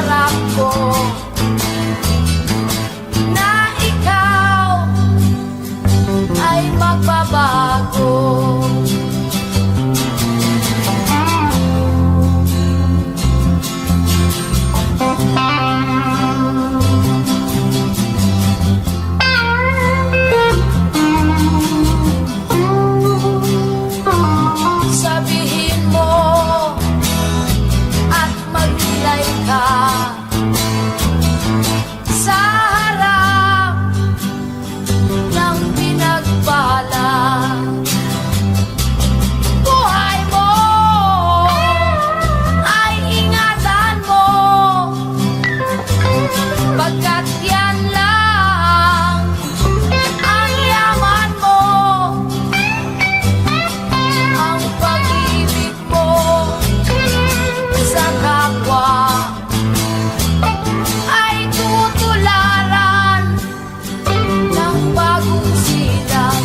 pangarap ko na ikaw ay magbabago. Sabihin mo at maglilay ka sa harap ng pinagbala. Buhay mo ay ingatan mo, pagkat yan lang ang yaman mo. Ang pag-ibig mo sa kapwa ay tutularan ng bagong silang.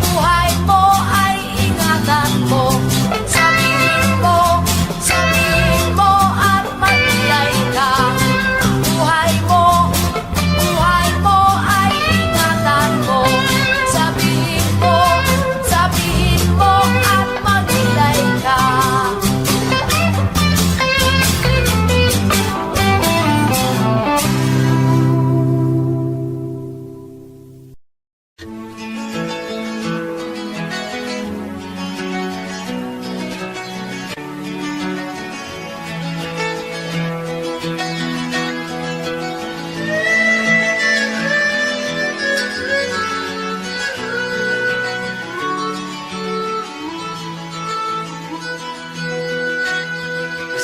Buhay mo ay ingatan mo. Sabihin mo at maglilay ka. Buhay mo ay ingatan mo. Sabihin mo at maglilay ka.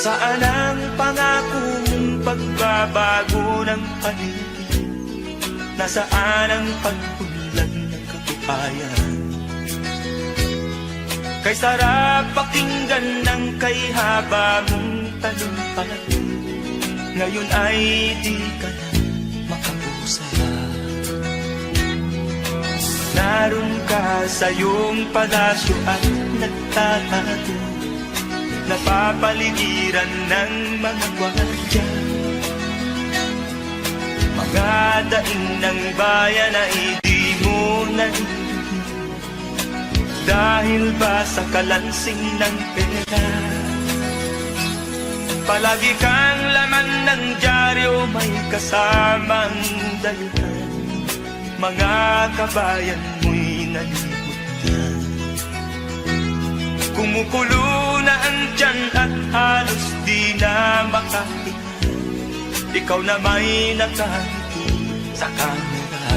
Saan ang pangako mong pagbabago ng paligid? Nasaan ang pagpunlan ng katibayan? Kay sarap pakinggan ng kay haba mong talumpati, ngayon ay di ka na makausap. Naroon ka sa iyong palasyo at nagtatago, napapaligiran ng mga gwardiya. Mga daing ng bayan ay di mo narinig, dahil ba sa kalansing ng pera? Palagi kang laman ng dyaryo, may kasamang dahilan. Mga kabayan mo'y nalimutan. Kumukulo na ang tiyan at halos di na makahinga, ikaw na may nakangiti sa kamera.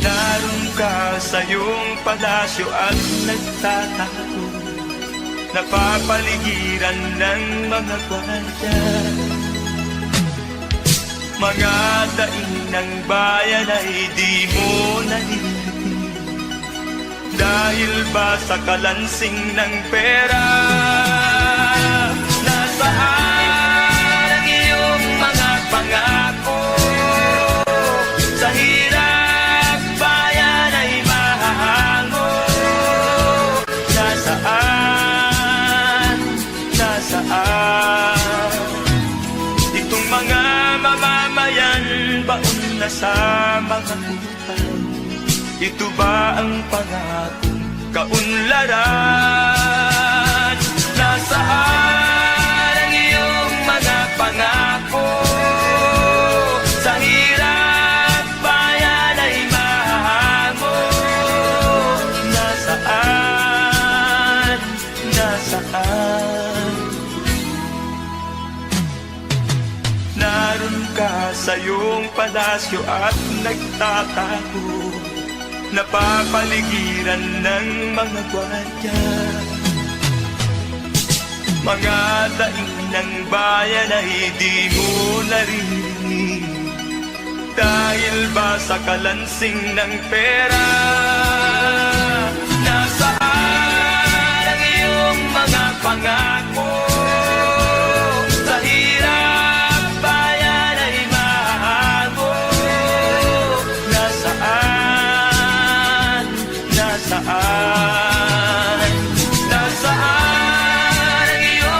Naroon ka sa iyong palasyo at nagtatago, napapaligiran ng mga gwardiya. Mga daing ng bayan ay di mo narinig, dahil ba sa kalansing ng pera? Nasaan ang iyong mga pangako? Sa hirap bayan ay mahahango. Nasaan itong mga mamamayan, baon na sa mga utang? Ito ba ang pangakong kaunlaran? Nasaan ang iyong mga pangako? Sa hirap bayan ay mahango. Nasaan? Naroon ka sa iyong palasyo at nagtatago, napapaligiran ng mga gwardiya. Mga daing ng bayan ay di mo narinig, dahil ba sa kalansing ng pera? Nasaan ang iyong mga pangako? Sa hirap bayan ay mahago. Nasaan? Nasaan ang iyong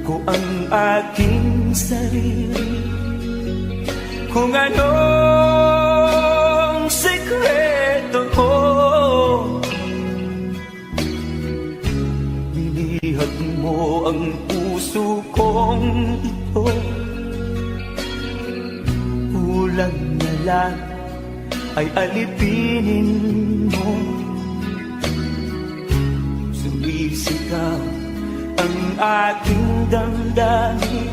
ko ang aking sarili kung anong sekreto ko. Nilihat mo ang puso kong ito, kulang na lang ay alipinin mo. Sumisigaw ang aking damdamin,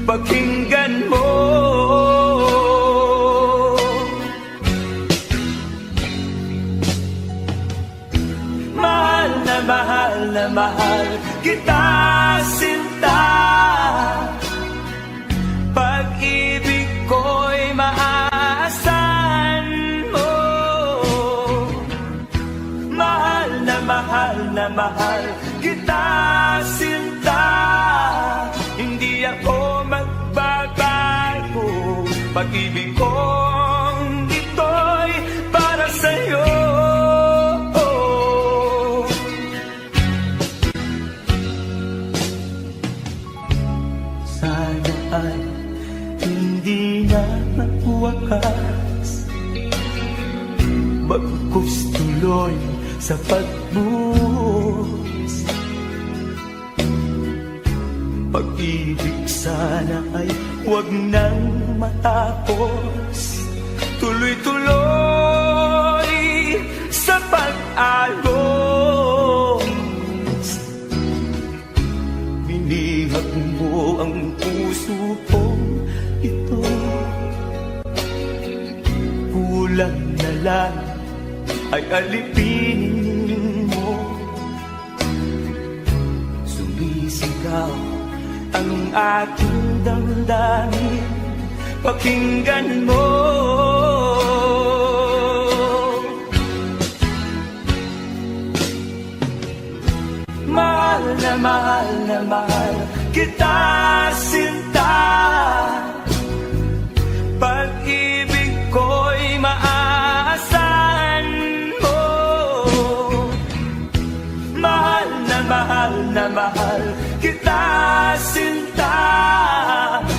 pakinggan mo. Mahal na mahal kita, sinta. Pag-ibig ko'y maaasahan mo. Mahal na mahal kita, sinta. Hindi ako magbabago. Pag-ibig kong ito'y para sa'yo. Sana ay hindi na magwakas, bagkus tuloy sa pagbuhos. Pag-ibig sana ay huwag nang matapos, tuloy-tuloy sa pag-agos. Binihag mo ang puso kong ito, kulang na lang ay alipinin mo. Sumisigaw ang aking damdamin, pakinggan mo. Mahal na mahal kita, sinta. Pag-ibig ko'y maaasahan mo. Mahal na mahal kita, sinta.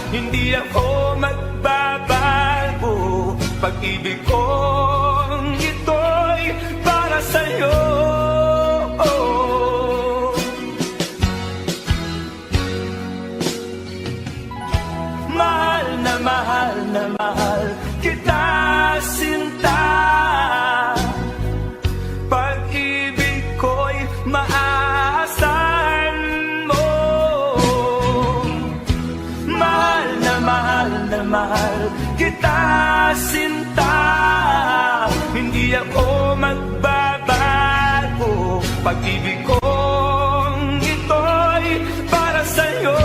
Hindi ako magbabago. Pag-ibig kong ito'y para sa'yo. Mahal na mahal kita, sinta. Pag-ibig ko'y maaasahan mo. Mahal na mahal kita, sinta. Hindi ako magbabago. Pag-ibig kong ito'y para sa'yo.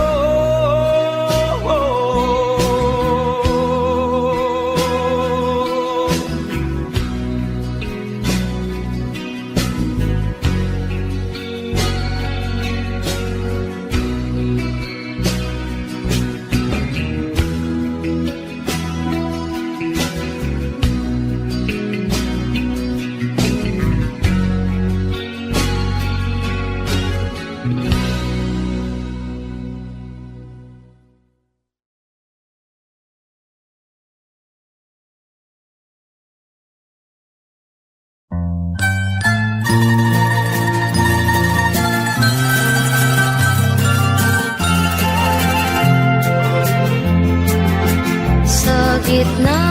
Gitna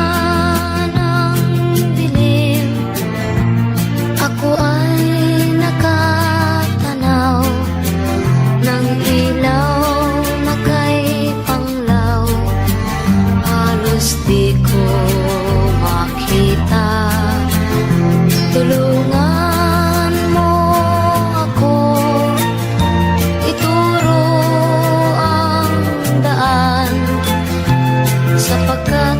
ng dilim, ako ay nakatanaw ng ilaw na kay panglaw. Halos di ko makita. Tulungan mo ako, ituro ang daan, sapagkat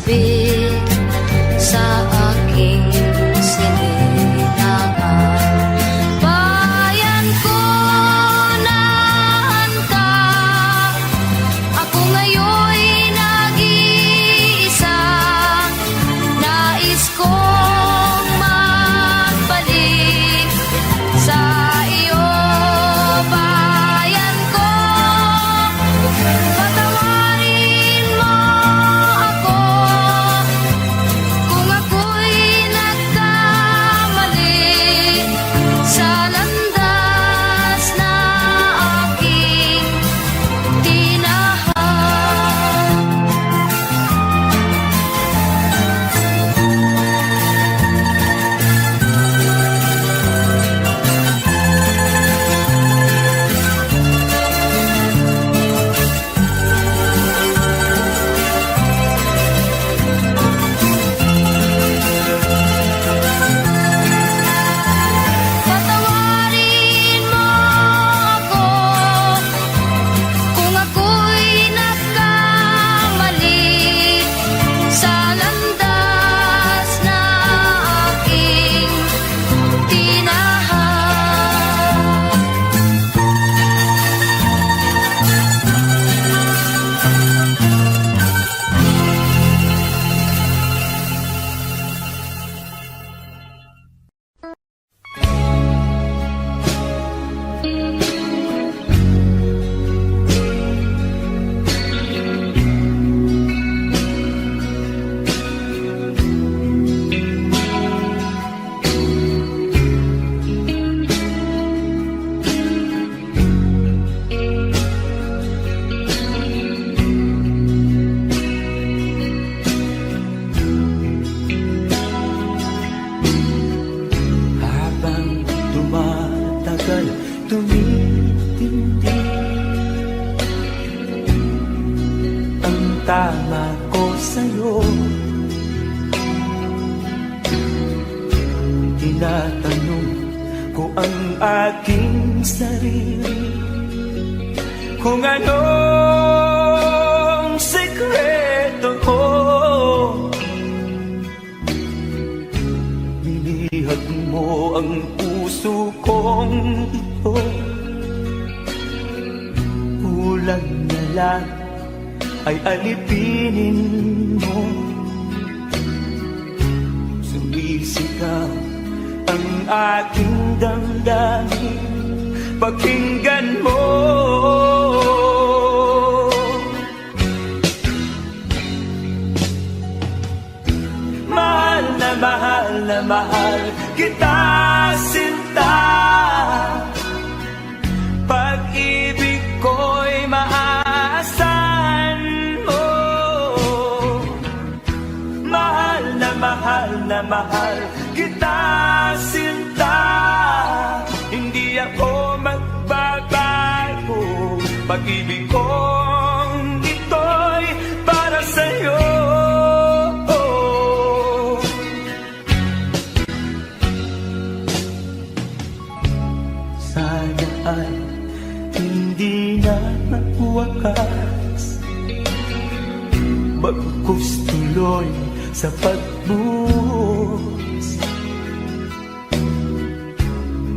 sabik sa aking siningahan. Bayan ko, nahan ka, ako ngayon'y nag-iisa. Nais kong magbalik sa iyo, bayan ko. Patawarin mo ako kung ako'y nagkamali sa landas na aking tinahan. Patawarin mo ako kung ako'y nagkamali sa landas na aking tinahan. Habang tumatagal, tumitindi ang tama ko sa'yo. Tinatanong ko ang aking sarili kung anong sekreto ko. Nilihag mo ang puso kong ito, kulang na lang ay alipinin mo. Sumisigaw ang aking damdamin, pakinggan mo. Mahal na mahal na mahal kita, sinta. Pag-ibig ko'y maaasahan mo. Mahal na mahal kita, sinta. Hindi ako magbabago. Pag-ibig kong ito'y para sa'yo. Sana ay hindi na magwakas, bagkus tuloy sa pagbuhos.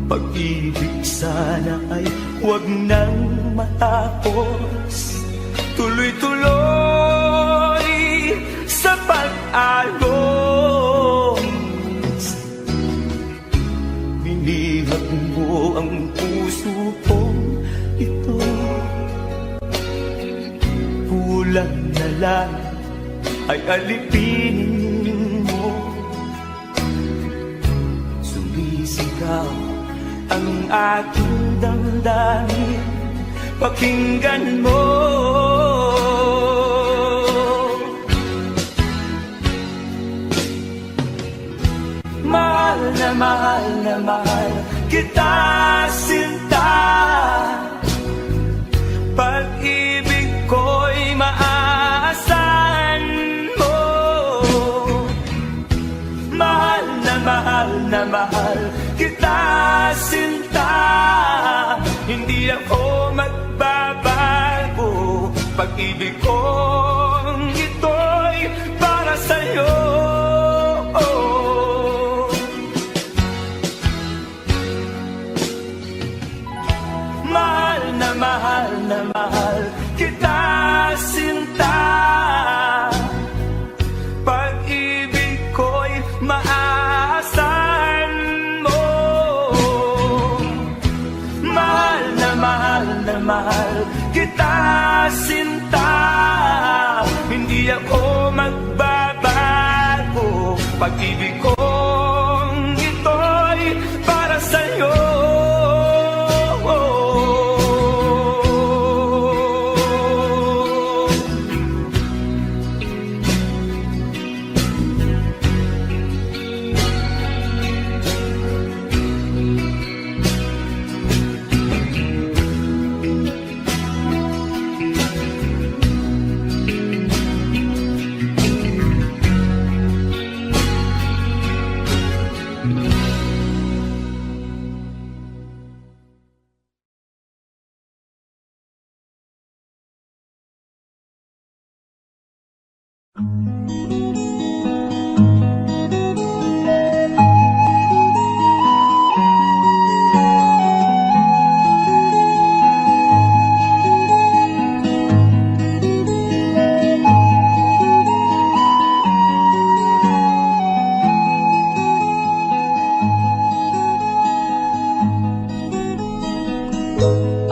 Pag-ibig sana ay huwag nang matapos, tuloy-tuloy sa pag-agos. Binihag mo ang puso kong ito, kulang na lang ay alipinin mo. Sumisigaw ang aking damdamin, pakinggan mo. Mahal na mahal kita, sinta. Pag-ibig ko'y maaasahan mo. Mahal na mahal kita, sinta. Hindi ako magbabago. Pag-ibig kong ito'y para Di ako magbabago. Pag-ibig kong ito'y para sa'yo.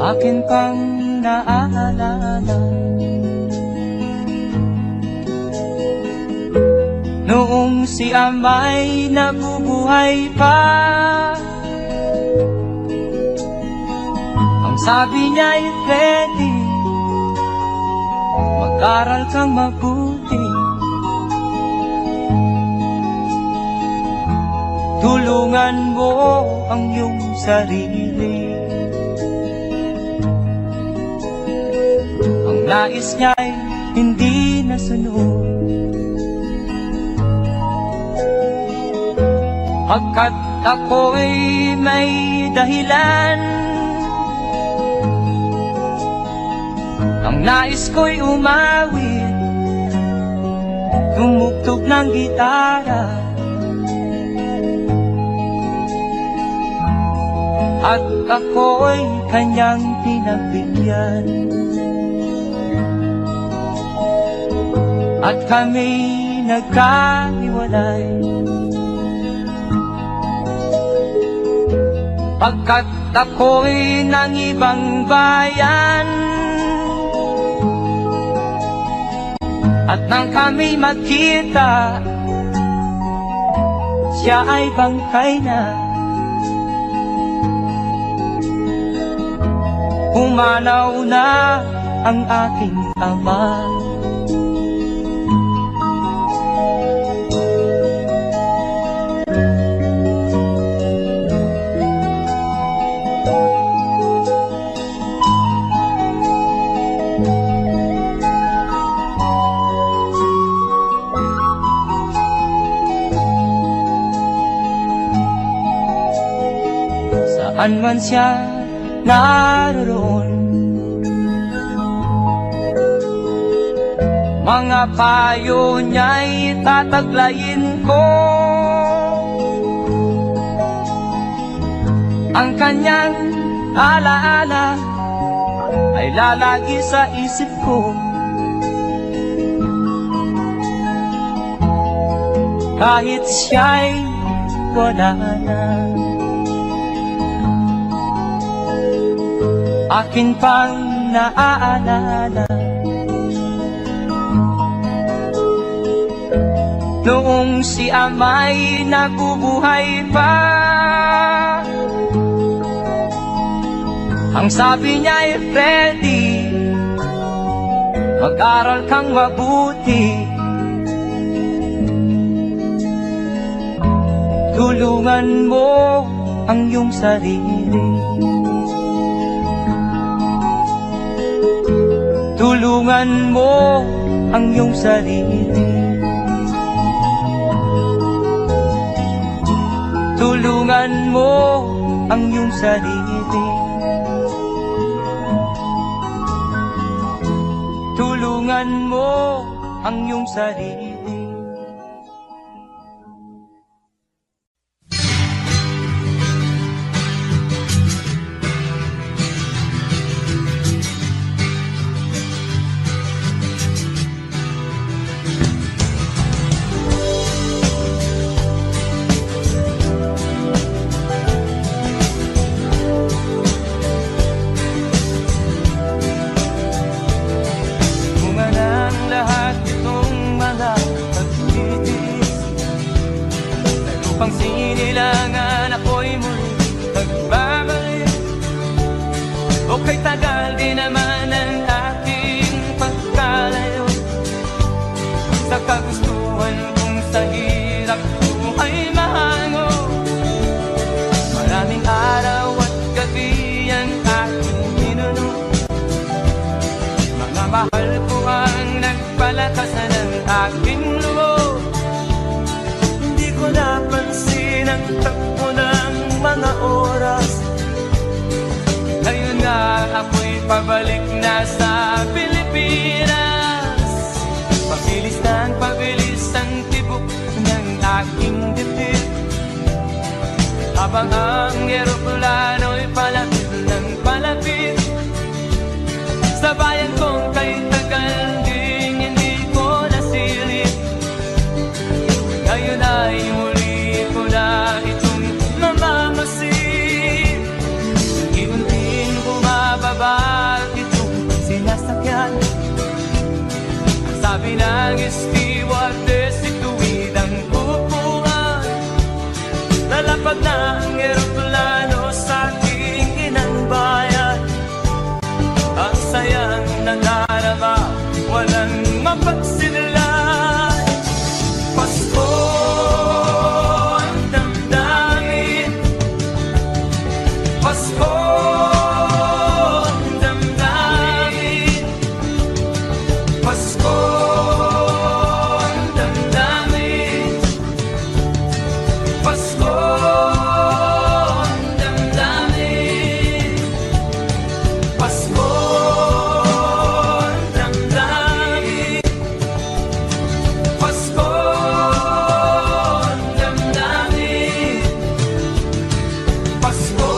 Akin pang naaalala noong si ama'y nabubuhay pa. Ang sabi niya'y Freddy, mag-aral kang mabuti, tulungan mo ang iyong sarili. Ang nais niya'y hindi nasunod, pagkat ako'y may dahilan. Ang nais ko'y umawit, tumugtog ng gitara, at ako'y kanyang pinagbigyan. At kami nagkahiwalay, pagkat ako'y ng ibang bayan. At nang kami magkita, siya ay bangkay na. Pumanaw na ang aking ama. Saan man siya naroon, mga payo niya'y tataglayin ko. Ang kanyang alaala ay lalagi sa isip ko, kahit siya'y wala na. Akin pang naaalala noong si ama'y nabubuhay pa. Ang sabi niya'y Freddy, mag-aral kang mabuti, tulungan mo ang iyong sarili. Tulungan mo ang iyong sarili. Tulungan mo ang iyong sarili. Tulungan mo ang iyong sarili. Lahat itong sa kagustuhan kong sa hirap buhay mahango. Maraming araw at gabi ang aking minuno. Mga mahal ko ang nagpalakasan ng aking loob. Hindi ko napansin ang takbo ng mga oras. Ngayon nga ako'y pabalik na sa Pilipinas. Pabilis ang tibok ng aking dibdib, habang ang eroplano'y palapit ng palapit sa bayan kong kay tagal ding hindi ko nasilip. Ngayon ay muli ko na itong mamamasid. Unti-unting bumababa itong sinasakyan. Ang sabi ng stewardess, ituwid ang upuan. Lalapag na ang eroplano sa aking inang bayan. Ang sayang nangarama, walang mapagsinlan. Pasko ang damdamin, Pasko ang damdamin, Pasko ang damdamin, Pasko ang damdamin, Pasko ang damdamin, Pasko ang damdamin, Pasko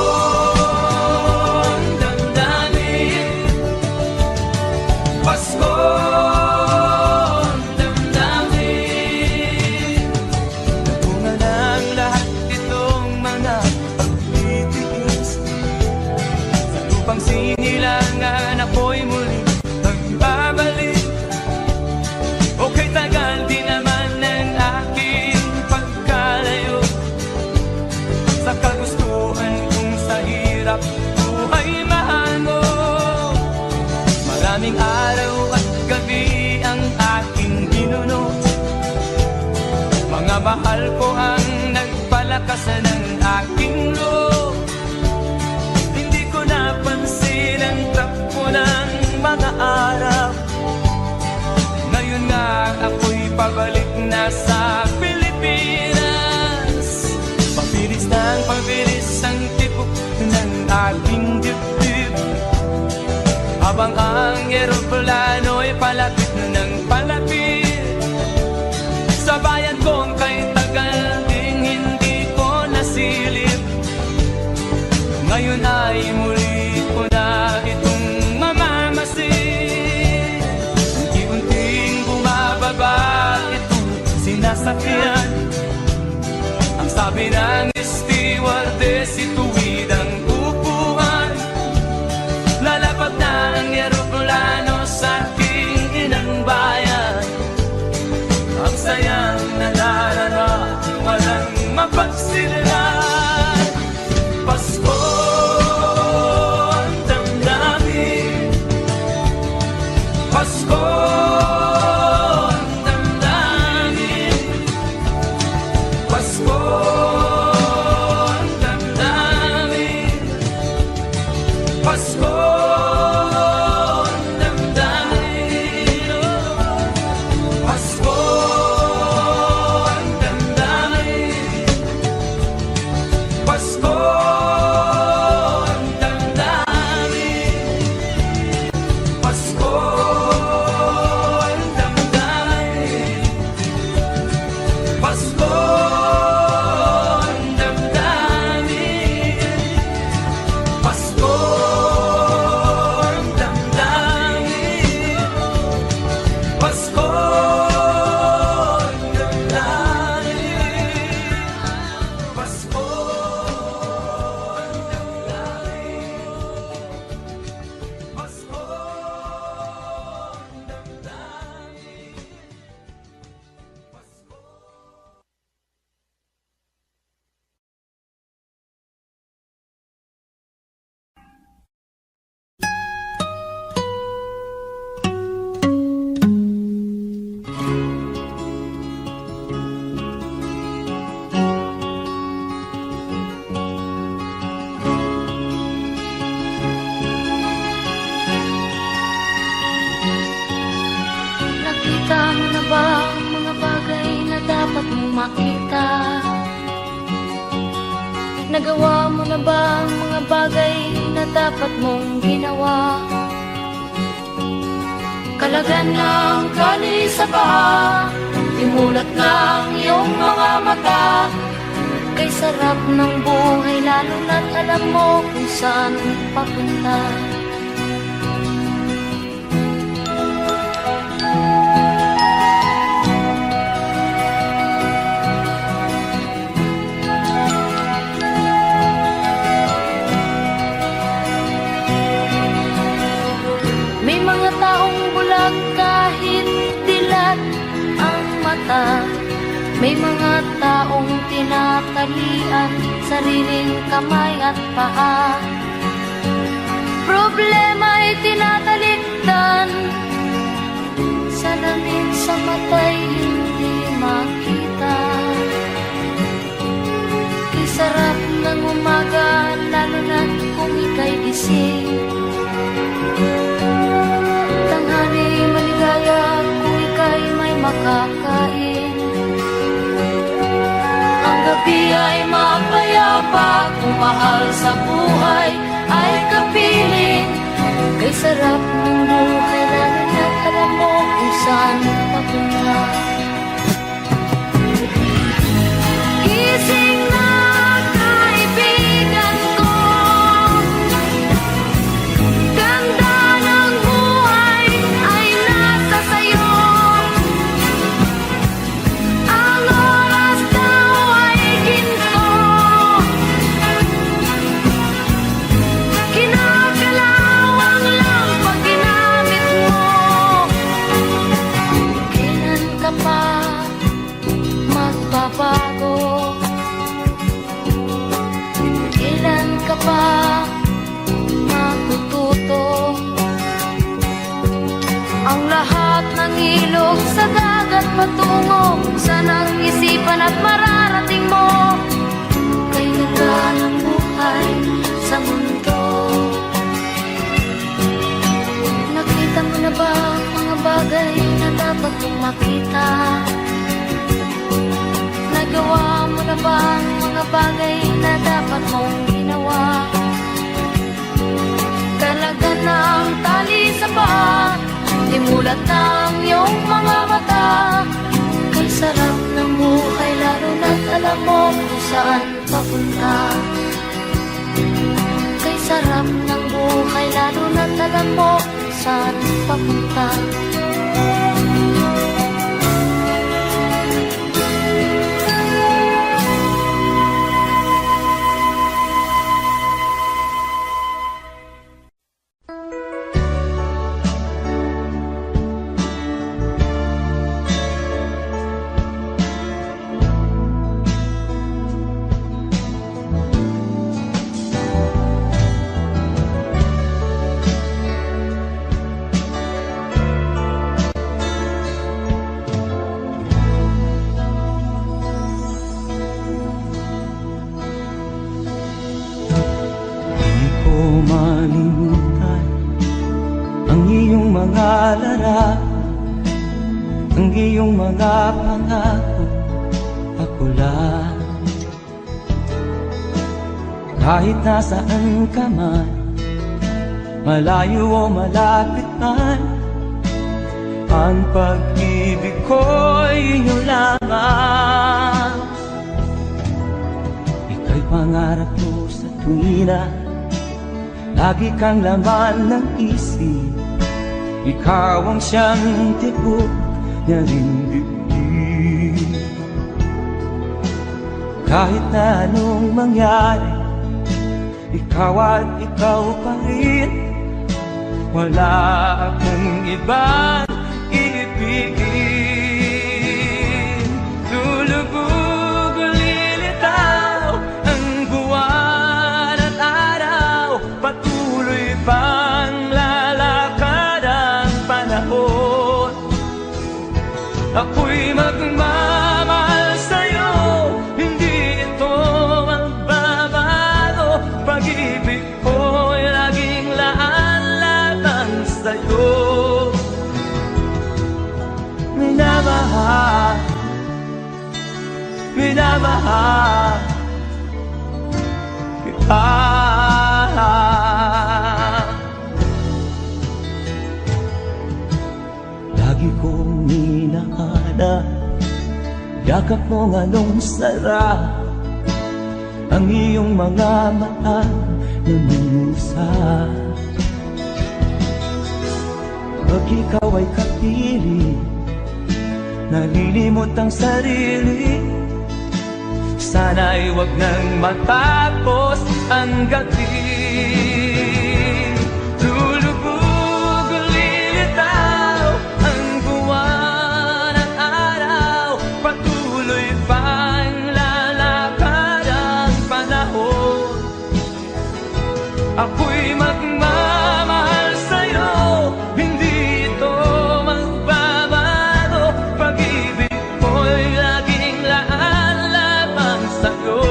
ang damdamin, Pasko ang damdamin. Nagbunga ng lahat itong mga pagtitiis. Sa lupang sinilangan ako'y muli magbabalik. O kay tagal din naman ng aking pagkalayo sa kagustuhan kong sa hirap buhay mahango. Maraming araw at gabi ang aking ginuno. Mga mahal ko ang nagpalakasan ng aking loob. Hindi ko napansin ang takbo ng mga araw. Ngayon nga ako'y pabalik na sa Pilipinas. Pabilis ang tibok ng aking dibdib, habang ang eroplano'y palapit ng palapit sa bayan kong kay tagal ding hindi ko nasilip. Ngayon ay muli ko na itong mamamasid. Unti-unting bumababa itong sinasakyan. Ang sabi ng stewardess, ituwid ang upuan. Lalapag na ang eroplano sa aking inang bayan. Ang sayang nadarama, walang mapagsilan. Pasko ang damdamin, Pasko ang damdamin, Pasko ang damdamin, Pasko ang damdamin, Pasko ang damdamin, Pasko ang damdamin, Pasko ang damdamin, Pasko ang damdamin, Pasko ang damdamin, Pasko ang damdamin, Pasko ang damdamin, Pasko ang damdamin, Pasko. makita. Nagawa mo na ba ang mga bagay na dapat mong ginawa? Kalagan ng tali sa paa, imulat ng iyong mga mata. Kay sarap ng buhay lalo na't alam mo kung saan papunta. May mga taong bulag kahit dilat ang mata. May mga taong tinatalian sariling kamay at paa. Problema ay tinatalikdan, salamin sa mata'y hindi makita. Isarap ng umaga lalo na kung ika'y gising. Tanghali maligaya kung ika'y may makakain. Ang gabi ay mapayapa kung mahal sa buhay ay kapiling. Kay sarap ng buhay lalo na't alam mo kung saan papunta. Gising na kaibigan ko, ganda ng buhay ay nasa sayo. Ang oras daw ay ginto, kinakalawang lang pag ginamit mo. Kailan ka pa magbabago? Kailan ka pa matututo? Ang lahat ng ilog sa dagat patungo, saan ang isipan at mararating mo? Kay ganda ng buhay sa mundo. Nakita mo na ba ang mga bagay na dapat mong makita? Nagawa mo na ba ang mga bagay na dapat mong ginawa? Kalagan ng tali sa paa, imulat ng iyong mga mata. Kay sarap ng buhay lalo na't alam mo kung saan papunta. Kay sarap ng buhay lalo na't alam mo kung saan papunta. Di ko malimutan ang iyong mga larawan, ang iyong mga pangako, ako lang. Kahit nasaan ka man, malayo o malapit man, ang pag-ibig ko'y inyo lamang. Ika'y pangarap ko sa tuwina, lagi kang laman ng isip. Ikaw ang siyang tibok niya rin dibdib. Kahit na anong mangyari, ikaw at ikaw pa rin. Wala akong ibang ibigin. Lulubog o lilitaw ang buwan at araw, patuloy pang lalakad ang panahon. Ako'y magmamahal sa'yo, hindi ito magbabago. Pag-ibig ko'y laging laan-laan sa'yo. Minamahal minamahal kita. Lagi kong hinahanap yakap mo nganong sarap ang iyong mga mata nangungusap. Pag ikaw ay kapili, nalilimot ang sarili. Sana'y wag nang matapos ang gabi. Lulubog, lilitaw ang buwan at araw. Patuloy pang lalakad ang panahon. Ako'y magmamahal sa'yo, hindi ito magbabago. Pag-ibig ko'y laging laan lamang sa'yo.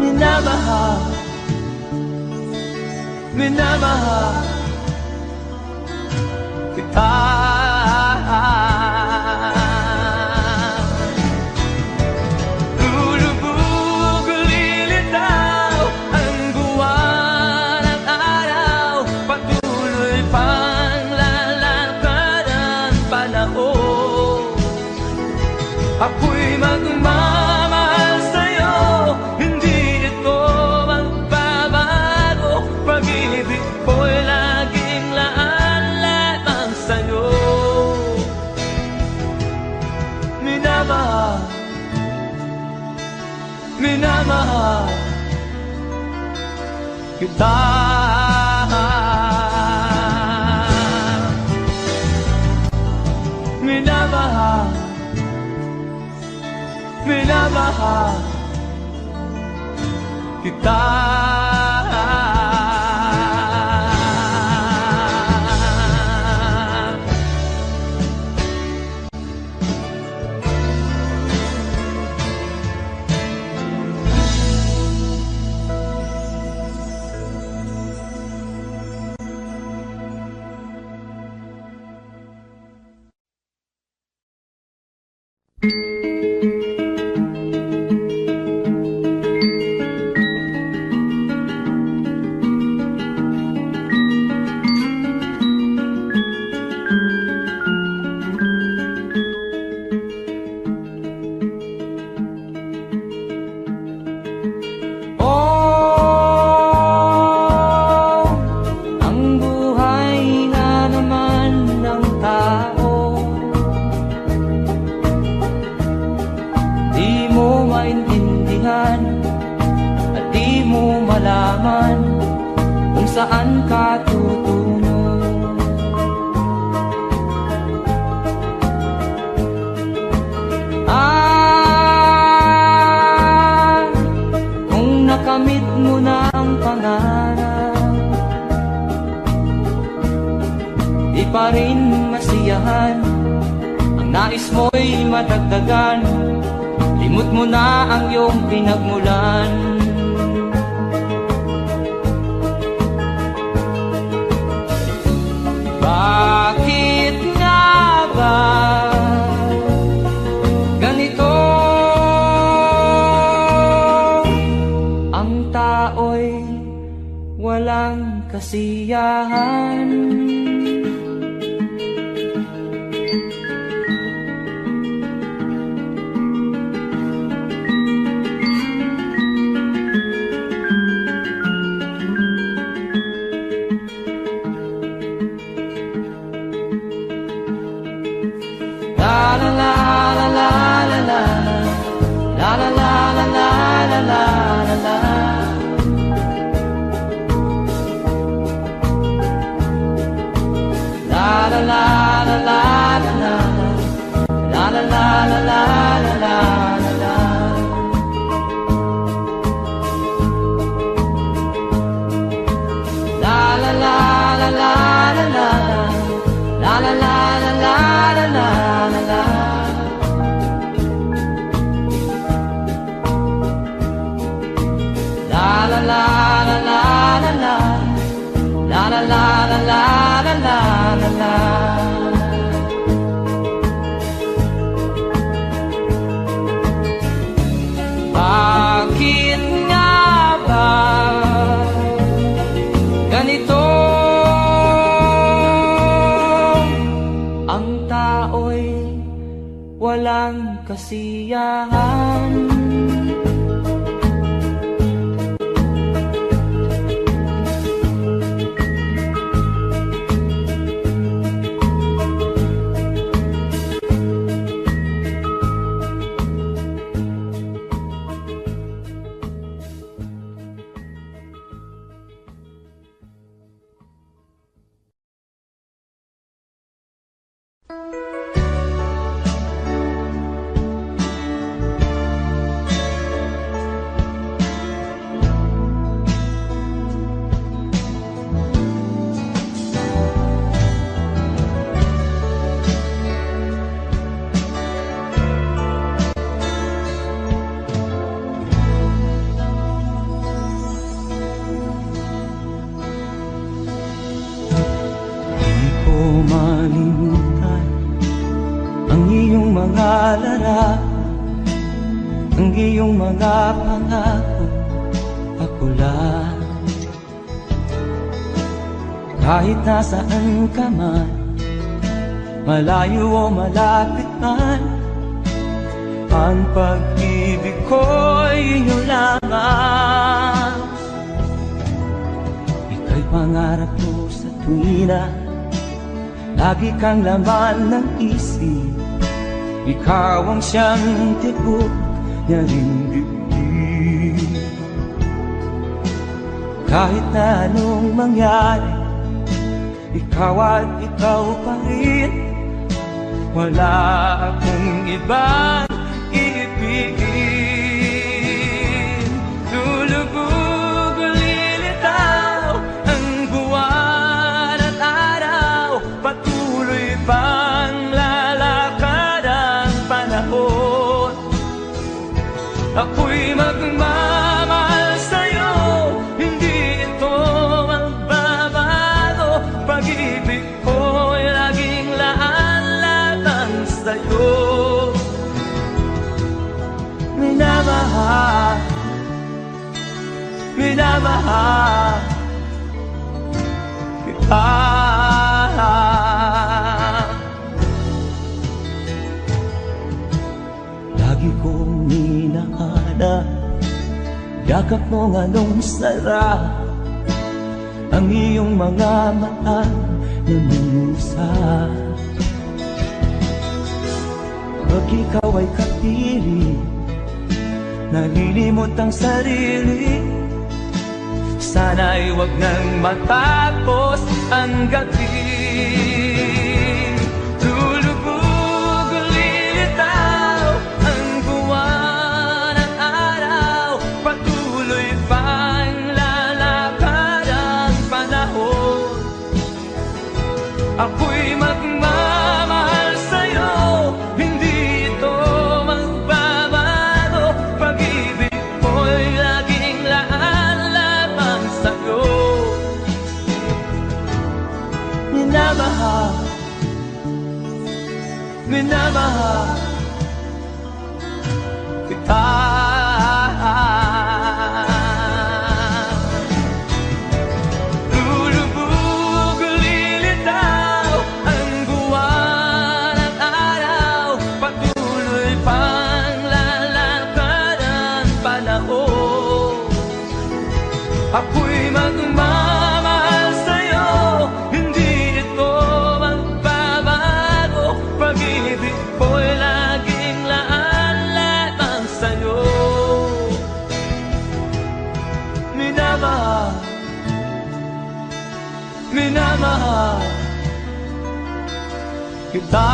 Minamahal, minamahal kita. Lulubog, lilitaw ang buwan at araw. Patuloy pang lalakad ang panahon. Ako'y magmamahal sa'yo, hindi ito magbabago. Pag-ibig ko'y laging laan lamang sa'yo. Minamahal, minamahal kita. Minamahal, minamahal kita. Saan ka tutungo? Kung nakamit mo na ang pangarap, di pa rin masiyahan. Ang nais mo'y madagdagan, limot mo na ang iyong pinagmulan. Bakit nga ba ganito? Ang tao'y walang kasiyahan. tao'y walang kasiyahan. Di ko malimutan ang iyong mga larawan, ang iyong mga pangako, ako lang. Kahit nasaan ka man, malayo o malapit man, ang pag-ibig ko'y iyo lamang. Ika'y pangarap ko sa tuwina, lagi kang laman ng isip. Ikaw ang siyang tibok niya ring dibdib. Kahit na anong mangyari, ikaw at ikaw pa rin. Wala akong ibang iibigin. Lulubog o lilitaw ang buwan at araw, patuloy pang lalakad ang panahon. Ako'y magmamahal sa'yo, hindi ito magbabago. Pag-ibig ko'y laging laan-latang sa'yo. Minamahal, minamahal kita. Lagi kong minahana, yakap mong anong sarap, ang iyong mga mata na musa. Pag ikaw ay kapili, nalilimot ang sarili. Sana'y wag nang matapos ang gabi. Lulubog o lilitaw ang buwan at araw, patuloy pang lalakad ang panahon. Ako'y magmamahal sa'yo, hindi ito magbabago. Pag-ibig ko'y laging laan lamang sa'yo. Minamahal, minamahal kita. Lulubog o lilitaw ang buwan at araw, patuloy pang lalakad ang panahon. Ako'y magmamahal sa'yo, hindi ito magbabago. Pag-ibig ko'y laging laan-latang sa'yo. Minamahal, minamahal kita.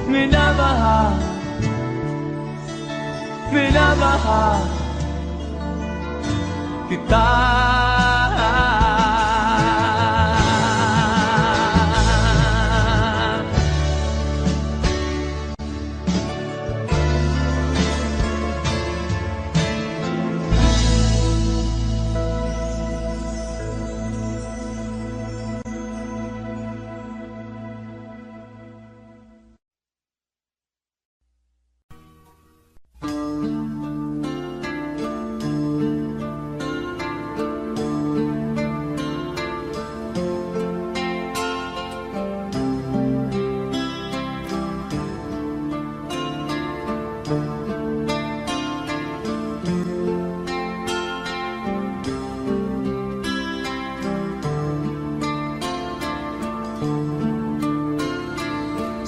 Minamahal, minamahal kita.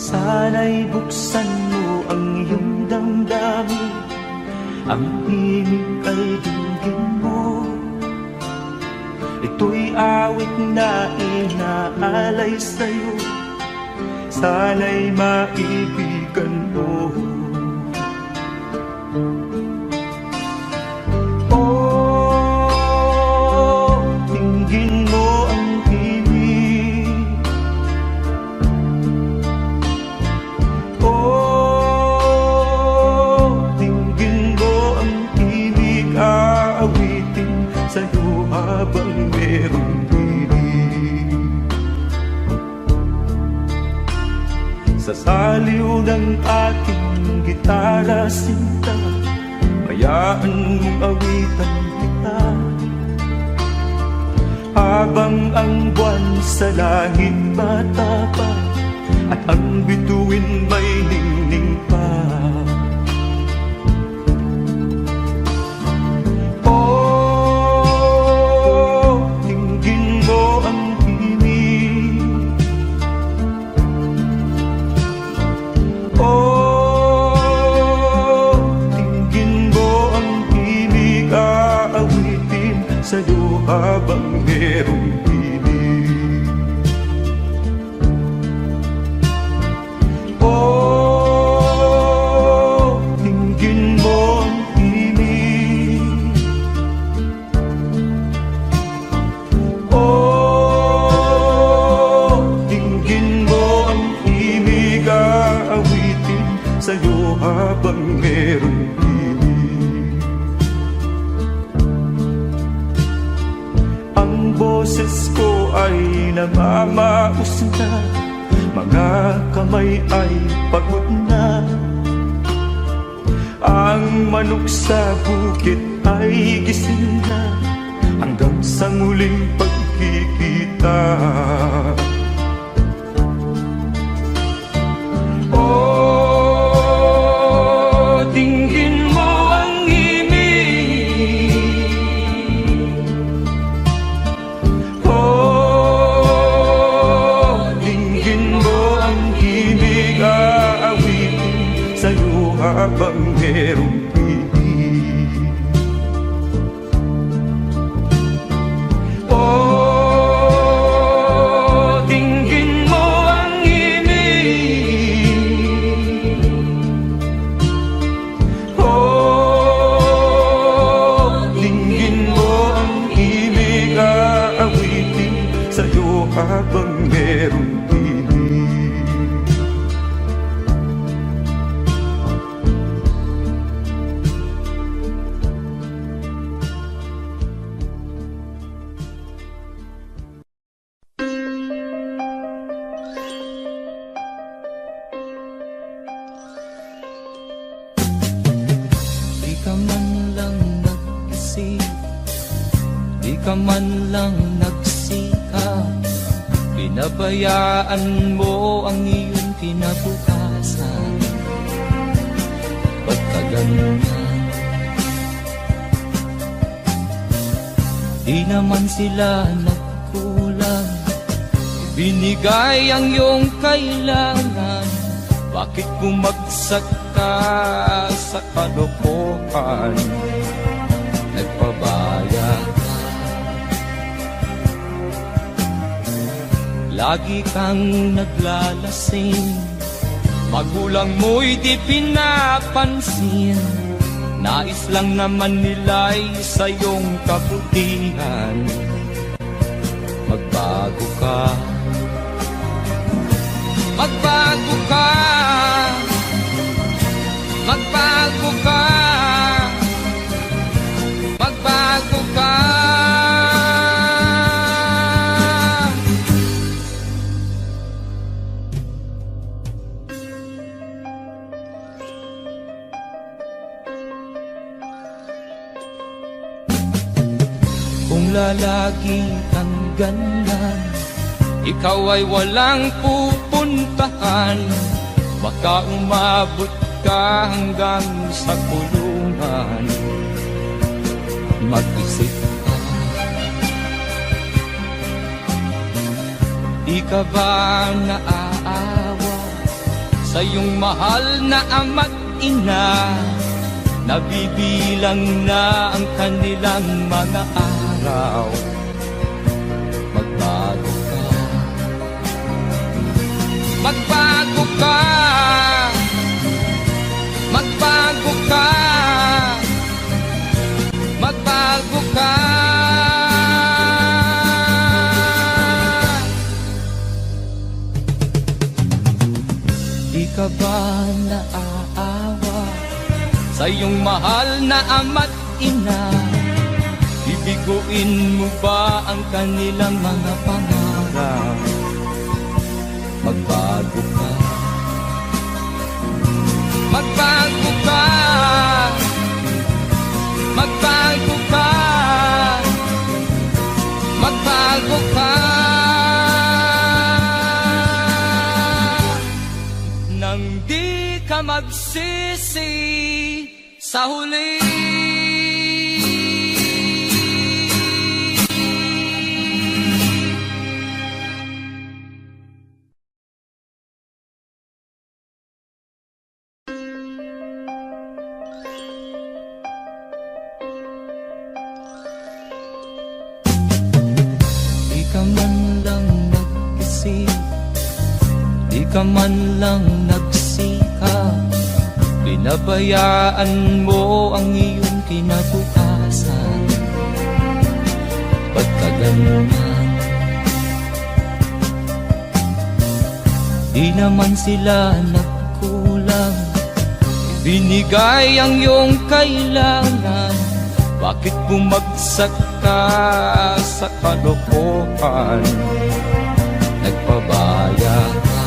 Sana'y buksan mo ang iyong damdamin, ang himig ay dinggin mo. Ito'y awit na inaalay sa'yo, sana'y maibigan mo. Oh, dinggin mo ang himig. Oh, dinggin mo ang himig, aawitin sa'yo habang merong himig. Sa saliw ng aking gitara sinta, hayaan mong awitan kita, habang ang buwan sa langit matapang at ang bituin may ningning pa. Oh, dinggin mo ang himig. Oh, dinggin mo ang himig, aawitin sa'yo habang merong himig. Oh, dinggin mo ang himig. Oh, dinggin mo ang himig, aawitin sa'yo habang merong himig. Ang boses ko ay namamaos na, mga kamay ay pagod na. Ang manok sa bukid ay gising na, hanggang sa muling pagkikita. Oh, dinggin mo ang himig. Oh, dinggin mo ang himig, aawitin sa'yo habang merong himig. Oh, dinggin mo ang himig. Oh, dinggin mo ang himig, aawitin sa'yo habang merong himig. Di ka man lang nag-isip, di ka man lang nagsikap, pinabayaan mo ang iyong kinabukasan. Pagkaganyan, di naman sila nagkulang, binigay ang iyong kailangan. Bakit bumagsak ka sa kalokohan? Nagpabaya ka, lagi kang naglalasing, magulang mo'y di pinapansin. Nais lang naman nila'y sa iyong kabutihan. Magbago ka, magbago ka, magbago ka, magbago ka. Kung lalagi kang ganyan, ikaw ay walang pupuntahan. Baka umabot ka hanggang sa kulungan. Mag-isip ka, di ka ba naaawa sa iyong mahal na ama't ina. Nabibilang na ang kanilang mga araw. Magbago ka, magbago ka, magbago ka, magbago ka. Di ka ba naaawa sa iyong mahal na ama't ina? Bibiguin mo ba ang kanilang mga pangarap? Magbago ka, magbago ka, magbago ka, magbago ka. Nang di ka magsisi sa huli. Di ka man lang nag-isip, di ka man lang nagsikap, pinabayaan mo ang iyong kinabukasan. Ba't ka ganyan? Di naman sila nagkulang, binigay ang iyong kailangan. Bakit bumagsak ka sa kalokohan? Nagpabaya ka,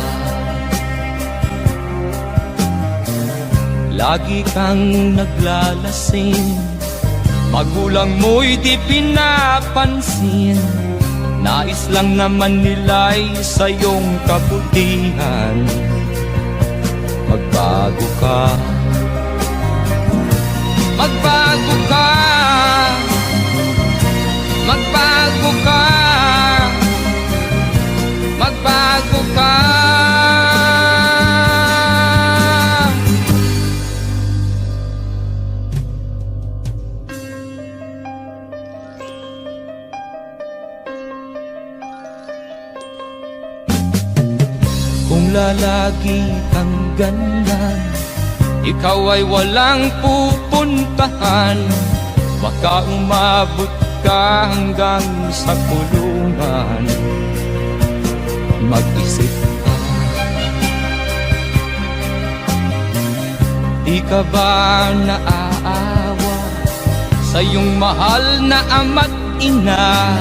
lagi kang naglalasing, magulang mo'y di pinapansin. Nais lang naman nila'y sa iyong kabutihan. Magbago ka, magbago ka, magbago ka, magbago ka. Kung lalagi kang ganyan, ikaw ay walang pupuntahan. Baka umabot ka hanggang sa kulungan. Mag-isip ka, di ka ba naaawa sa iyong mahal na ama't ina?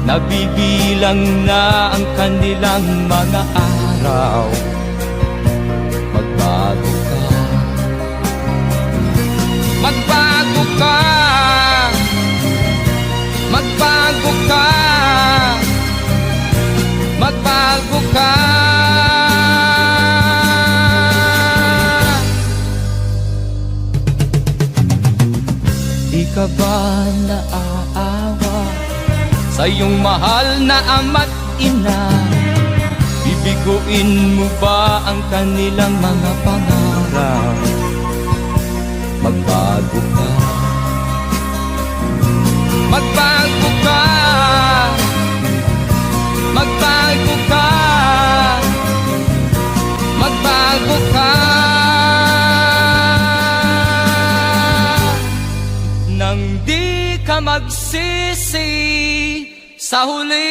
Nabibilang na ang kanilang mga araw. Magbago ka, magbago ka, magbago ka, magbago ka. Di ka ba naaawa sa iyong mahal na ama't ina? Bibiguin mo ba ang kanilang mga pangarap? Magbago ka, magbago ka, magbago ka, magbago ka. Nang di ka magsisi sa huli.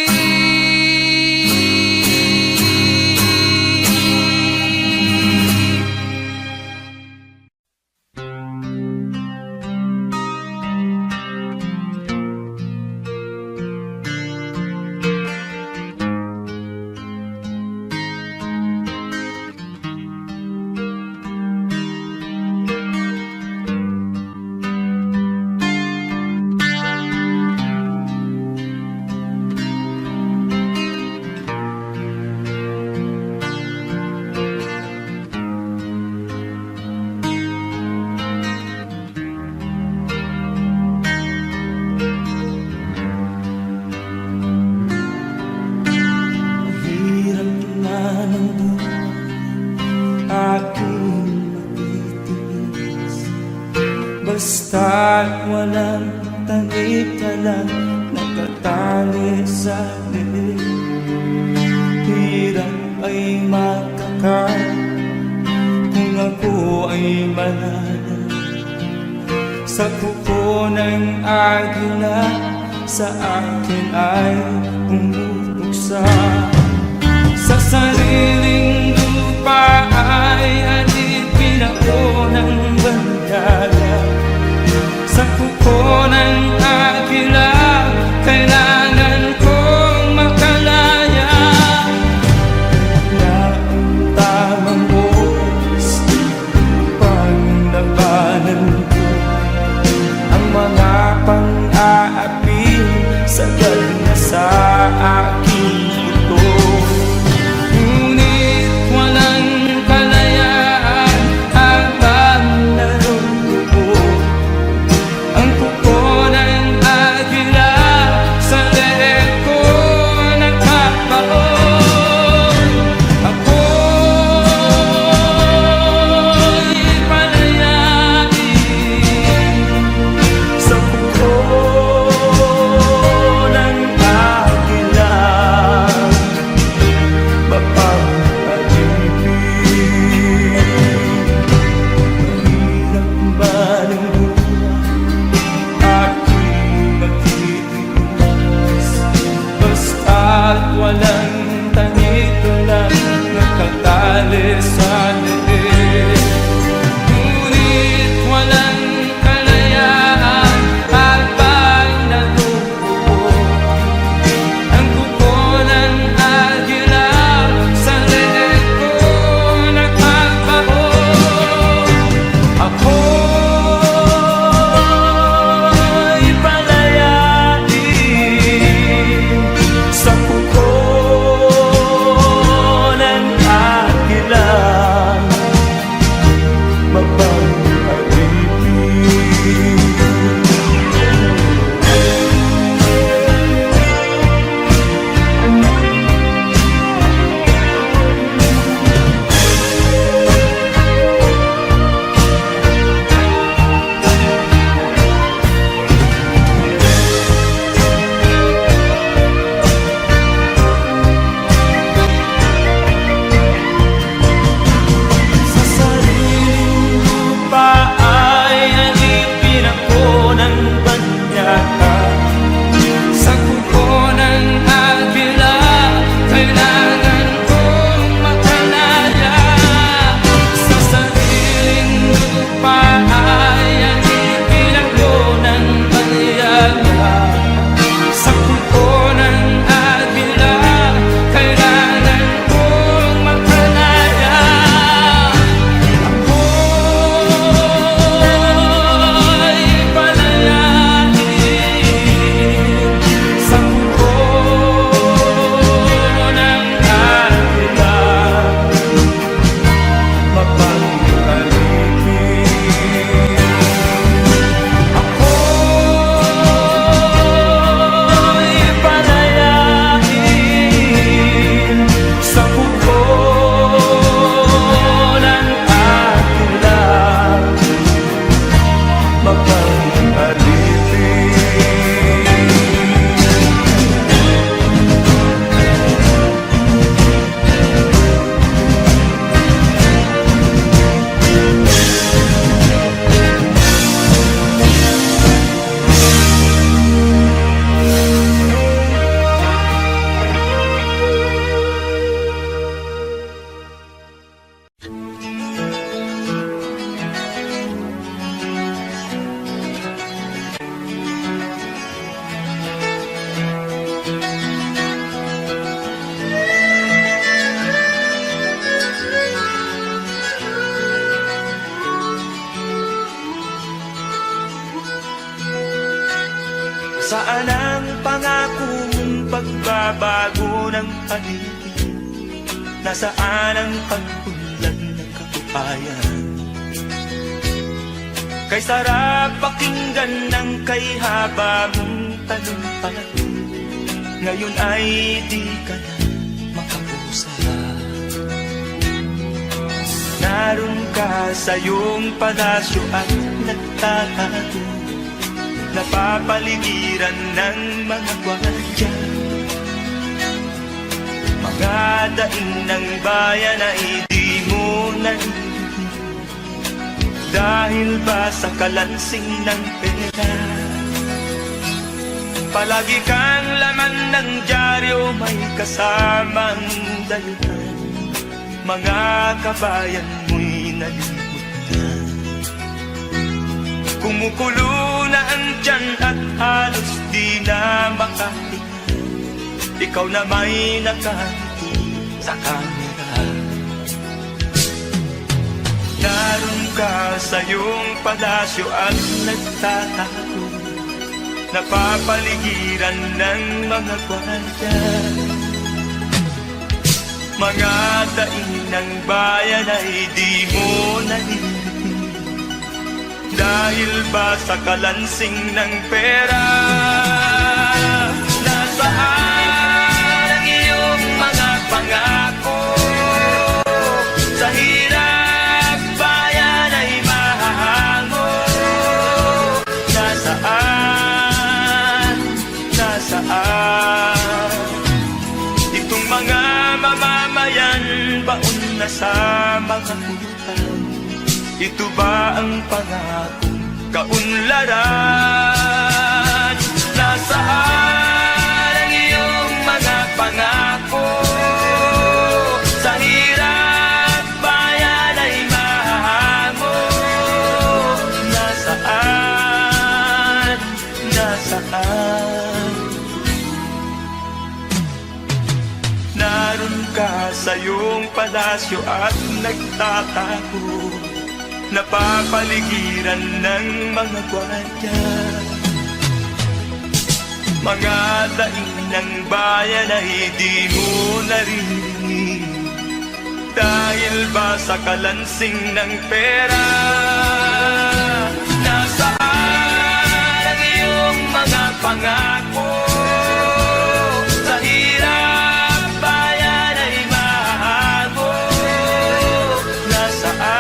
Basta't walang tanik ka lang nakatali sa liig. Hirap ay makakain kung ako ay manana. Sa kuko ng agila sa akin ay umuksa. Sa sariling lupa ay alipin ako ng bandala. Sa kuko ng agila kailangan kong makalaya. Na ang tamang oras upang labanan ko ang mga pang-aapi sagad na sa aking ito. Ngunit walang kalayaan habang naroroon ang kuko ng agila sa leeg ko nagpapaon. Ako'y palayain sa kuko ng agila, mapapalipin. Mahirap man ang buhay, aking magtitiis. Basta't walang tanik lang nakatali sa leeg. Ngunit walang kalayaan habang nalubuo ang kuko ng agila sa leeg ko nagpapaon. Ako'y palayain sa kuko ng agila, sa sariling lupa ay alipin ako ng banyaka. Sa kuko ng agila kailangan kong makalaya. Sa sariling lupa ay alipin ako ng banyaka. Sa kuko ng agila kailangan kong makalaya. Ako'y palayain sa kuko ng agila, mapapalipin. Ako'y palayain sa kuko ng agila, mapapalipin. Saan ang pangako mong pagbabago ng paligid? Nasaan ang pagpunlan ng kabuhayan? Kay sarap pakinggan ng kay haba mong talumpati, ngayon ay di ka na makapusa. Naroon ka sa iyong palasyo at nagtatago napapaligiran ng mga gwardiya. Mga daing ng bayan ay di mo narinig, dahil ba sa kalansing ng pera? Palagi kang laman ng dyaryo, may kasamang daluhan. Mga kabayan mo'y nalimutan. Kumukulo na ang tiyan at halos di na makahinga. Ikaw na may nakangiti sa kamera. Naroon ka sa iyong palasyo at nagtatago, napapaligiran ng mga gwardiya. Mga daing ng bayan ay di mo narinig, dahil ba sa kalansing ng pera? Nasaan ang iyong mga pangako? Sa hirap bayan ay mahahango. Nasaan? Itong mga mamamayan, baon na sa mga utang. Ito ba ang pangakong kaunlaran? Nasaan ang iyong mga pangako? Sa hirap bayan ay mahahango. Nasaan? Naroon ka sa iyong palasyo at nagtatago, napapaligiran ng mga gwardiya. Mga daing ng bayan ay di mo narinig, dahil ba sa kalansing ng pera? Nasaan ang iyong mga pangako? Sa hirap bayan ay mahahango. Nasaan?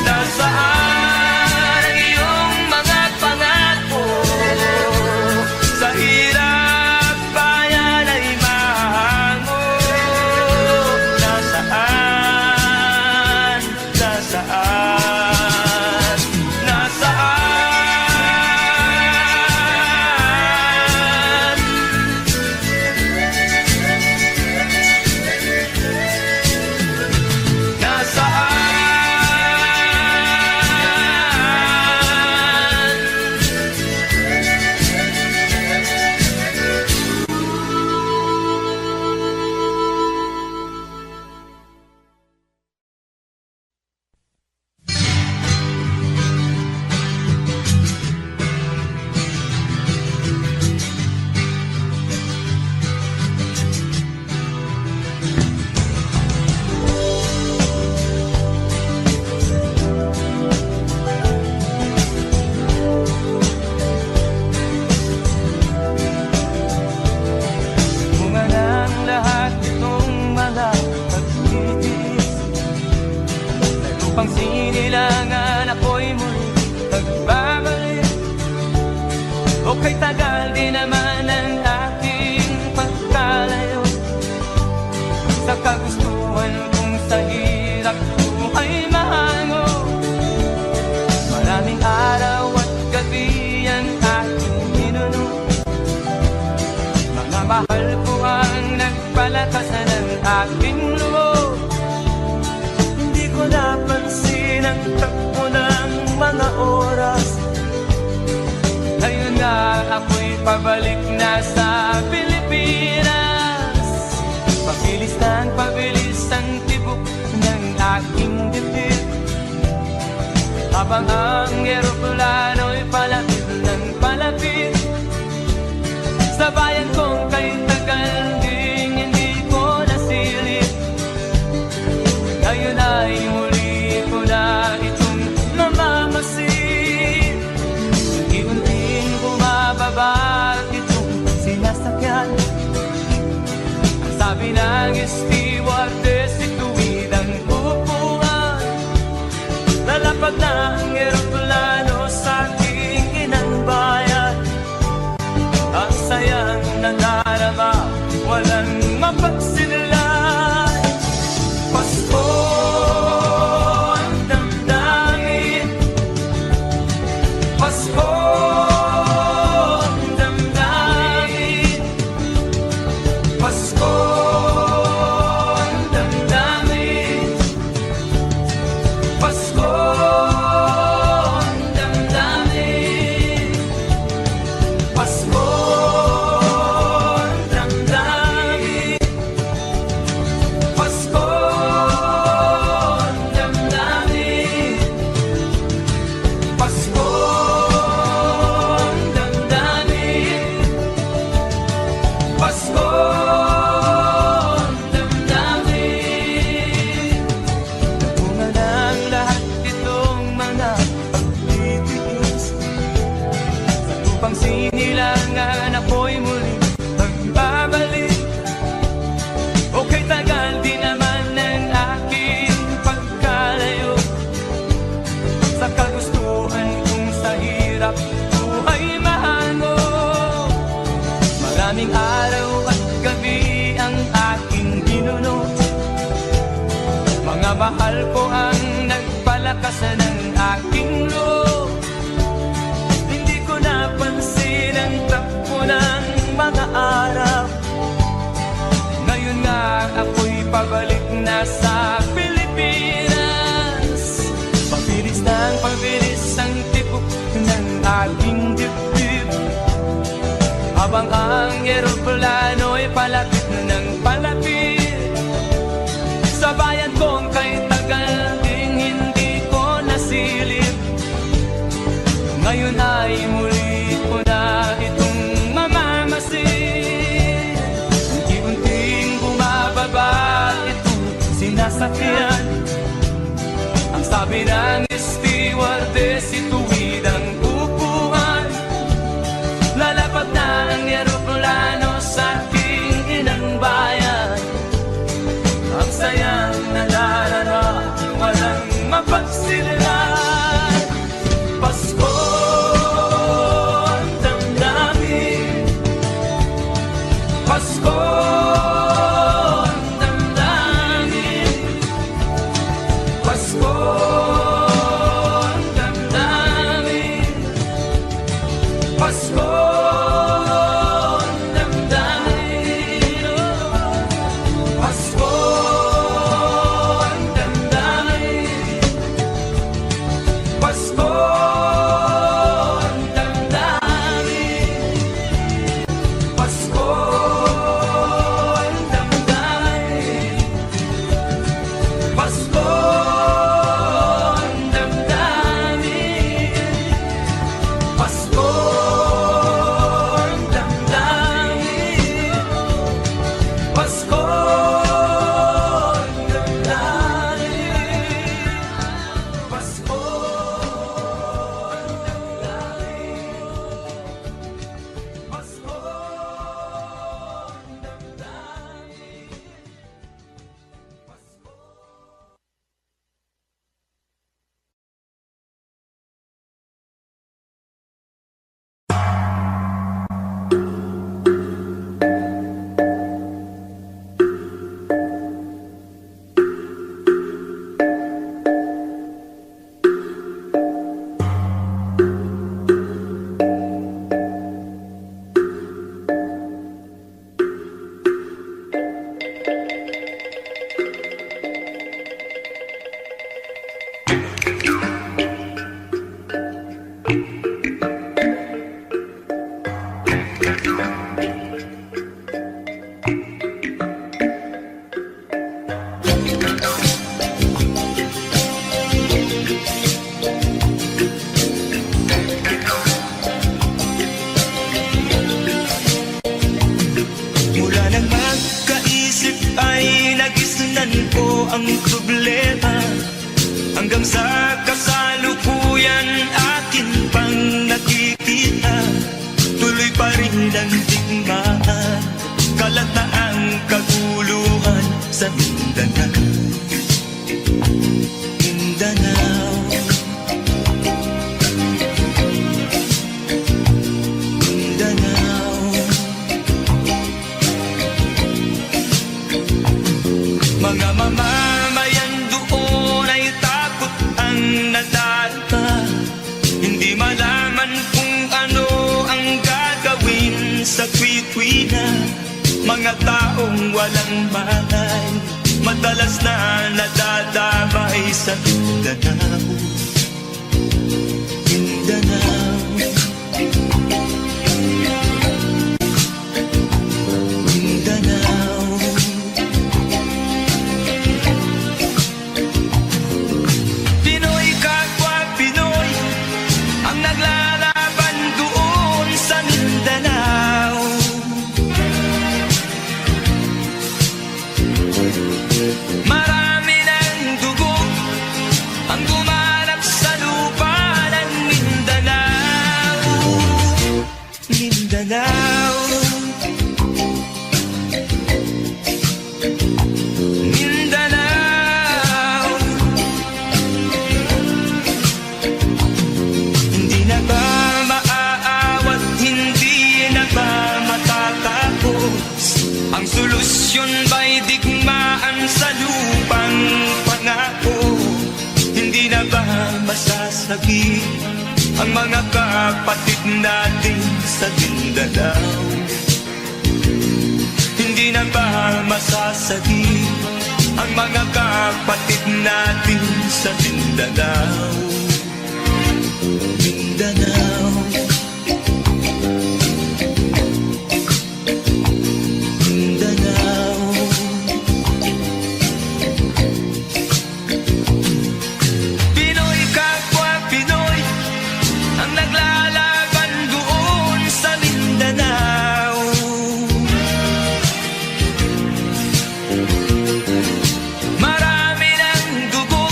Nasaan ang iyong mga pangako? Sa hirap bayan ay mahahango. Nasaan? Kay tagal din naman ang aking pagkalayo sa kagustuhan kong sa hirap buhay mahango. Maraming araw at gabi ang aking minuno, mga mahal ko ang nagpalakasan ng aking loob. Hindi ko napansin ang takbo ng mga oras. Ngayon nga ako'y pabalik na sa Pilipinas. Pabilis ang tibok ng aking dibdib, habang ang eroplano'y palapit ng palapit sa bayan kong kay tagal ding hindi ko nasilip. Ngayon ay muli ko na itong mamamasid. Unti-unting bumababa itong sinasakyan. Ang sabi ng stewardess, ituwid ang upuan. Lalapag sinilangan ako'y muli magbabalik. Okay, tagal di naman ng aking pagkalayo sa kagustuhan kong sa hirap buhay mahango. Maraming araw at gabi ang aking ginuno, mga mahal ko ang nagpalakas ng aking loob. Hindi ko napansin ang takbo ng mga araw. Ngayon nga ako'y pabalik na sa Pilipinas. Pabilis ang tibok ng aking dibdib, habang ang eroplano'y palapit ng palapit sa bayan kong kay tagal ding hindi ko nasilip. Ngayon ay muli ko na itong mamamasin. Unti-unting bumababa itong sinasakyan. Ang sabi ng stewardess, ituwid ang upuan. Lalapag na ang eroplano sa aking inang bayan. Ang sayang nadarama, walang mapagsilan. Pasko ang damdamin, Pasko ang damdamin, Pasko ang damdamin, Pasko ang damdamin, Pasko ang damdamin, Pasko ang damdamin, Pasko ang damdamin, Pasko ang damdamin, Pasko ang damdamin, Pasko ang damdamin, Pasko ang damdamin, Pasko Mula nang magkaisip ay nagisnan ko ang problema, hanggang sa kasalukuyan akin pang nakikita. Tuloy pa rin ang digmaan, kalat na ang kaguluhan sa Mindanao. Mindanao, Mindanao. Mga mamamayan doon ay takot ang nadarama. Hindi malaman kung ano ang gagawin sa kwit-kwina. Mga taong walang malay, madalas na nadadamay sa Mindanao. Mindanao, Mindanao. Pinoy kapwa Pinoy ang naglalaban doon sa Mindanao. Marami ng dugo ang gumanap sa lupa ng Mindanao. Mindanao, Mindanao. Hindi na ba maaawat, hindi na ba matatapos? Ang solusyon ba'y digmaan sa lupang pangako? Hindi na ba masasagi ang mga kapatid natin sa Mindanao? Hindi na ba masasagi ang mga kapatid natin sa Mindanao? Mindanao, Mindanao. Pinoy kapwa Pinoy ang naglalaban doon sa Mindanao. Marami ng dugo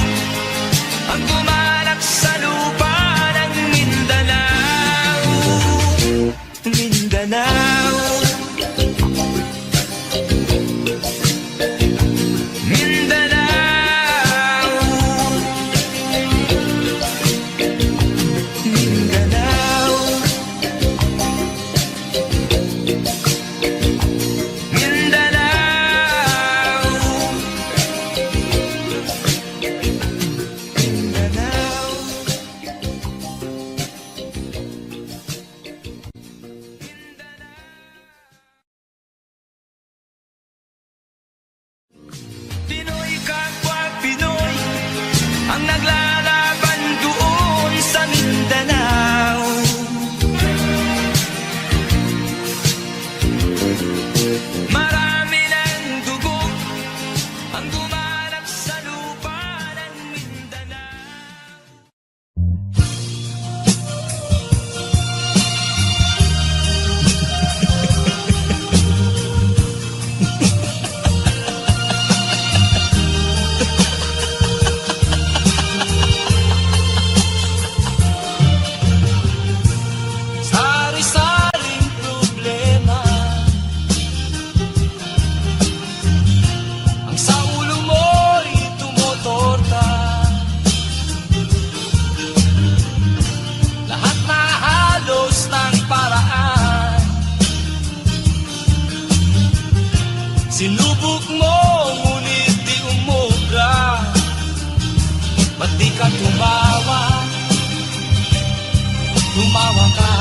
ang gumanak sa lupa ng Mindanao. Mindanao, Mindanao, Mindanao, Pinoy kapwa Pinoy ang naglalaban doon sa Mindanao. Marami ng dugo ang gumanak sa lupa ng Mindanao. Sari-saring problema ang sa ulo mo'y tumutorta. Lahat na halos ng paraan sinubok mo, ngunit di umubra. Ba't di ka tumawa? Tumawa ka.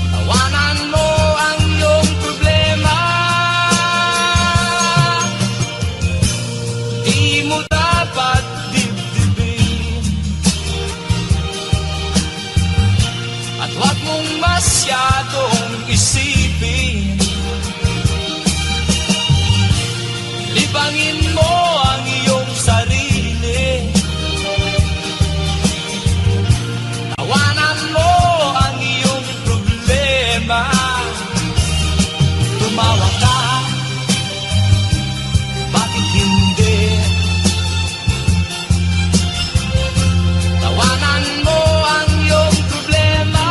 Tawanan mo ang iyong problema. Di mo dapat dibdibin. At huwag mong masyadong isipin. Libangin mo ang iyong sarili. Tawanan mo ang iyong problema. Tumawa ka, bakit hindi? Tawanan mo ang iyong problema.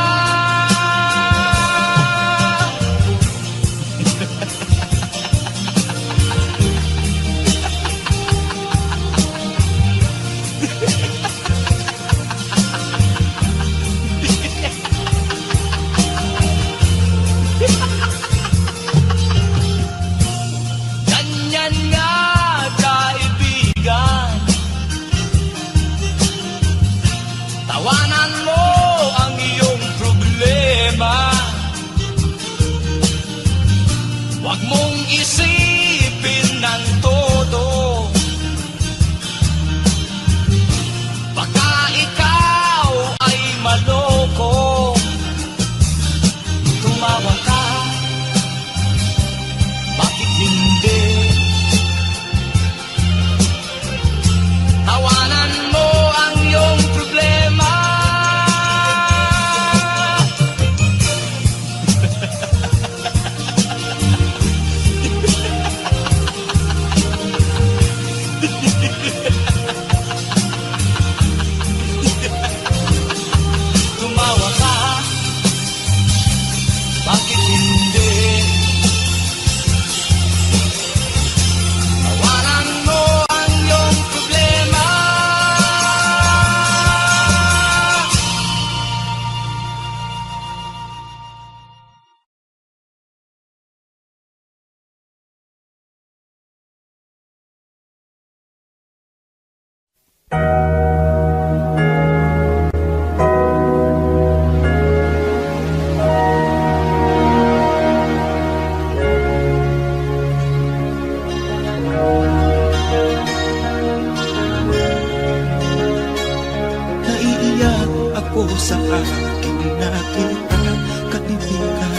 bakit katitikan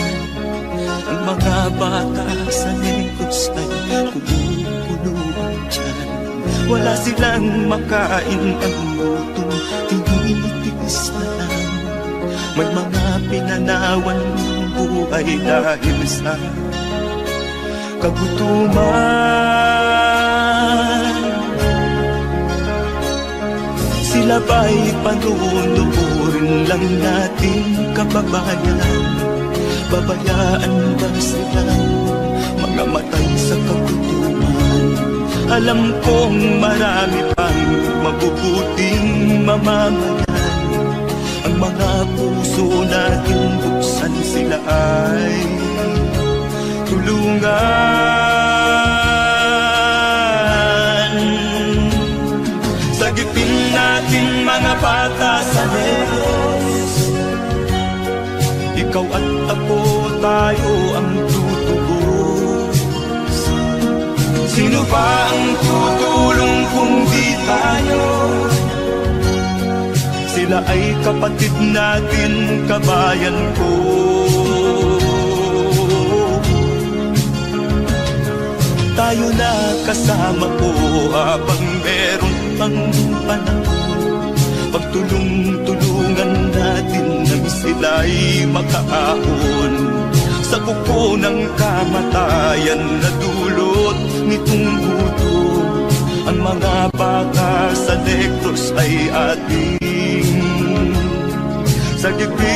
ang mga bata sa negros ay kumukulong dyan. Wala silang makain, ang gutom tinitiis na lang. May mga pinanawan ng buhay dahil sa kagutuman. Sila ba'y panunurin lang nating kababayan? Babayaan ba silang mga matay sa kagutuman? Alam kong marami pang mabubuting mamamayan. Ang mga puso natin buksan, sila ay tulungan. Sagipin natin mga bata sa negros. Ikaw at ako, tayo ang tutubos. Sino ba ang tutulong kung di tayo? Sila ay kapatid natin, kabayan ko. Tayo na kasama ko habang meron pang panahon. Pagtulong-tulungan natin nang sila'y makaahon sa kuko ng kamatayan na dulot nitong gutom. Ang mga bata sa negros ay ating sagipin.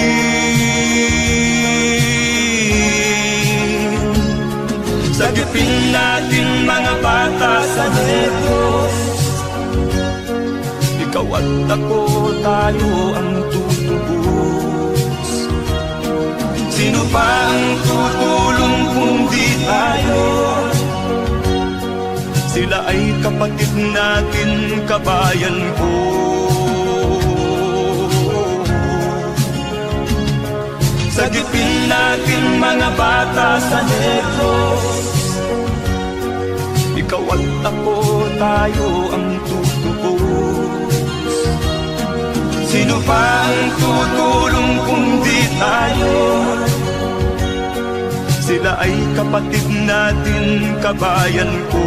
Sagipin natin mga bata sa negros. Ikaw at ako, tayo ang tutubos. Sino pa ang tutulong kung di tayo? Sila ay kapatid natin, kabayan ko. Sagipin natin mga bata sa negros. Ikaw at ako, tayo ang tutubos. Sino pa ang tutulong kung di tayo? Sila ay kapatid natin, kabayan ko.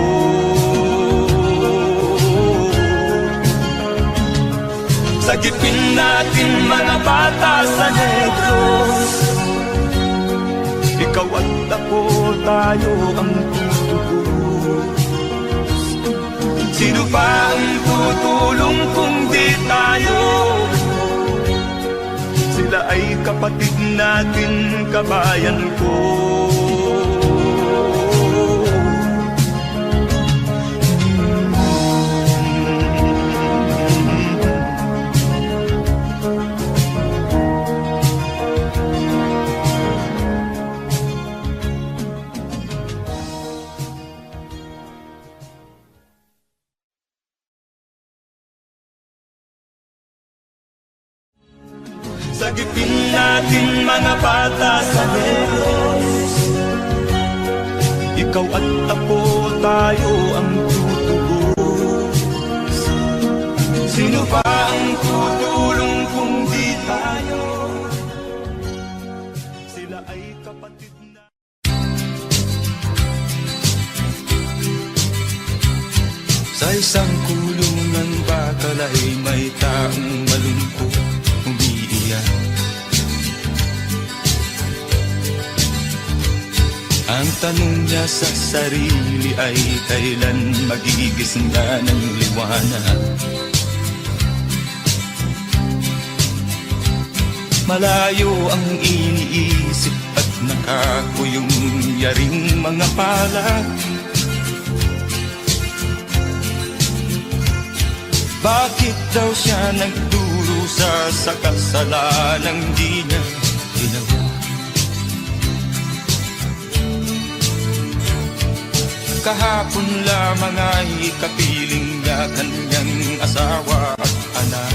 Sagipin natin mga bata sa negros. Ikaw at ako, tayo ang tutubos. Sino pa ang tutulong kung di tayo? Sila ay kapatid natin, kabayan ko. Sagipin natin mga bata sa negros. Ikaw at ako, tayo ang tutubos. Sino pa ang tutulong kung di tayo? Sila ay kapatid na. Sa isang kulungan bakal ay may taong malungkot umiiyak. Ang tanong niya sa sarili ay kailan magigising na ng liwanag. Malayo ang iniisip at nakakuyong yaring mga palad. Bakit daw siya nagdurusa sa kasalanang di niya ginawa? Kahapon lamang ay kapiling niya kanyang asawa at anak.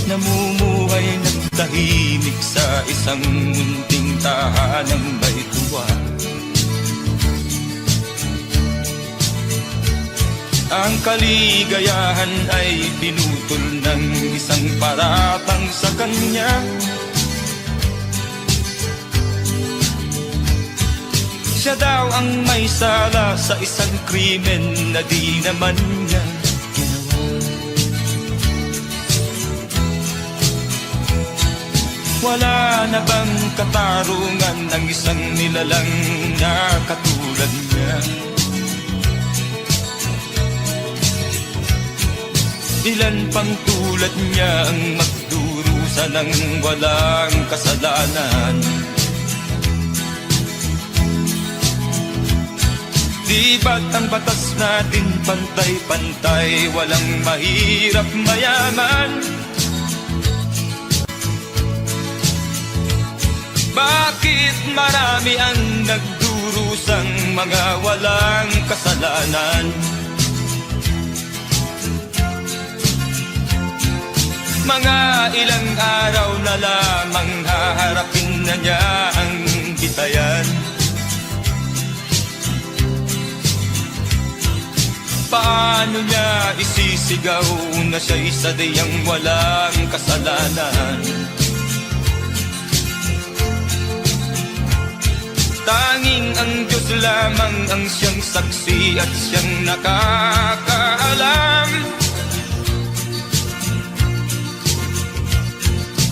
Namumuhay ng tahimik sa isang munting tahanang may tuwa. Ang kaligayahan ay pinutol ng paratang sa kanya. Siya daw ang may sala sa isang krimen na di naman niya ginawa. Wala na bang katarungan ng isang nilalang na katulad niya? Ilan pang tulad niya ang magdurusa ng walang kasalanan? Di ba't ang batas natin pantay-pantay, walang mahirap mayaman? Bakit marami ang nagdurusang mga walang kasalanan? Mga ilang araw na lamang haharapin na niya ang bitayan. Paano niya isisigaw na siya'y sadyang walang kasalanan? Tanging ang Diyos lamang ang siyang saksi at siyang nakakaalam.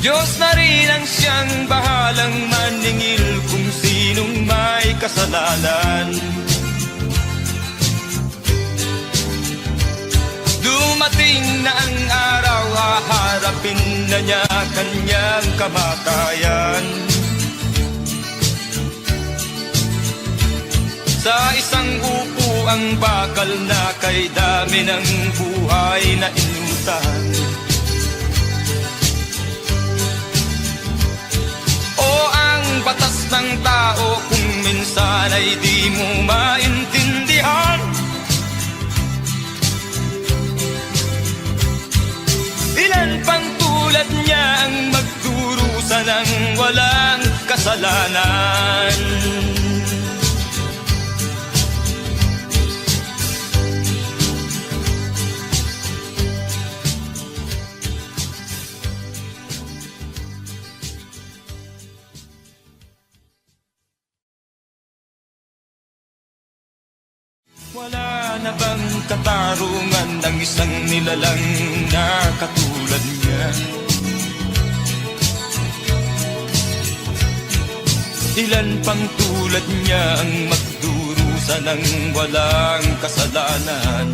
Diyos na rin ang siyang bahalang maningil kung sinong may kasalanan. Dumating na ang araw, haharapin na niya kanyang kamatayan. Sa isang upo ang bakal na kay dami ng buhay na inutang. O ang batas ng tao kung minsan ay di mo maintindihan. Ilan pang tulad niya ang magdurusa ng walang kasalanan? Wala na bang katarungan ng isang nilalang na katulad niya? Ilan pang tulad niya ang magdurusa ng walang kasalanan?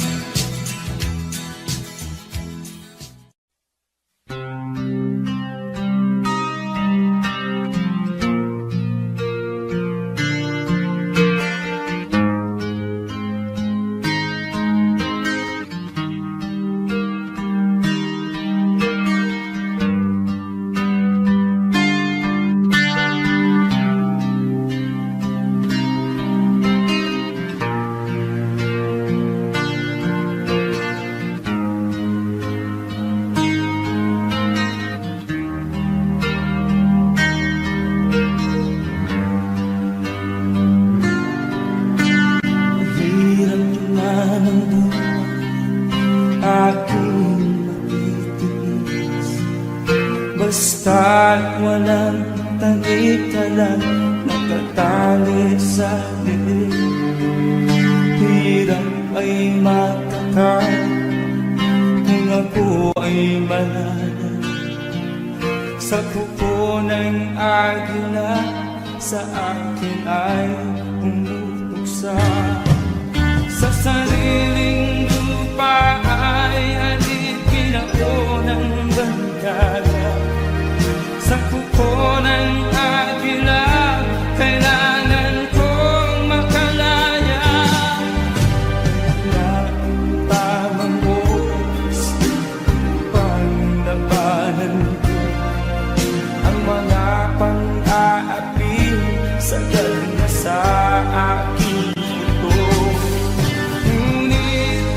Basta't walang tanik ka lang nakatali sa dilim. Hirap ay matakan kung ako ay malala. Sa kuko ng agila sa akin ay umutuksa. Sa sariling lupa ay alipin ako ng bandala. Sa kuko ng agila, kailangan kong makalaya. Na ang tamang oras upang labanan ko ang mga pang-aapi sa dal na sa aking ito. Ngunit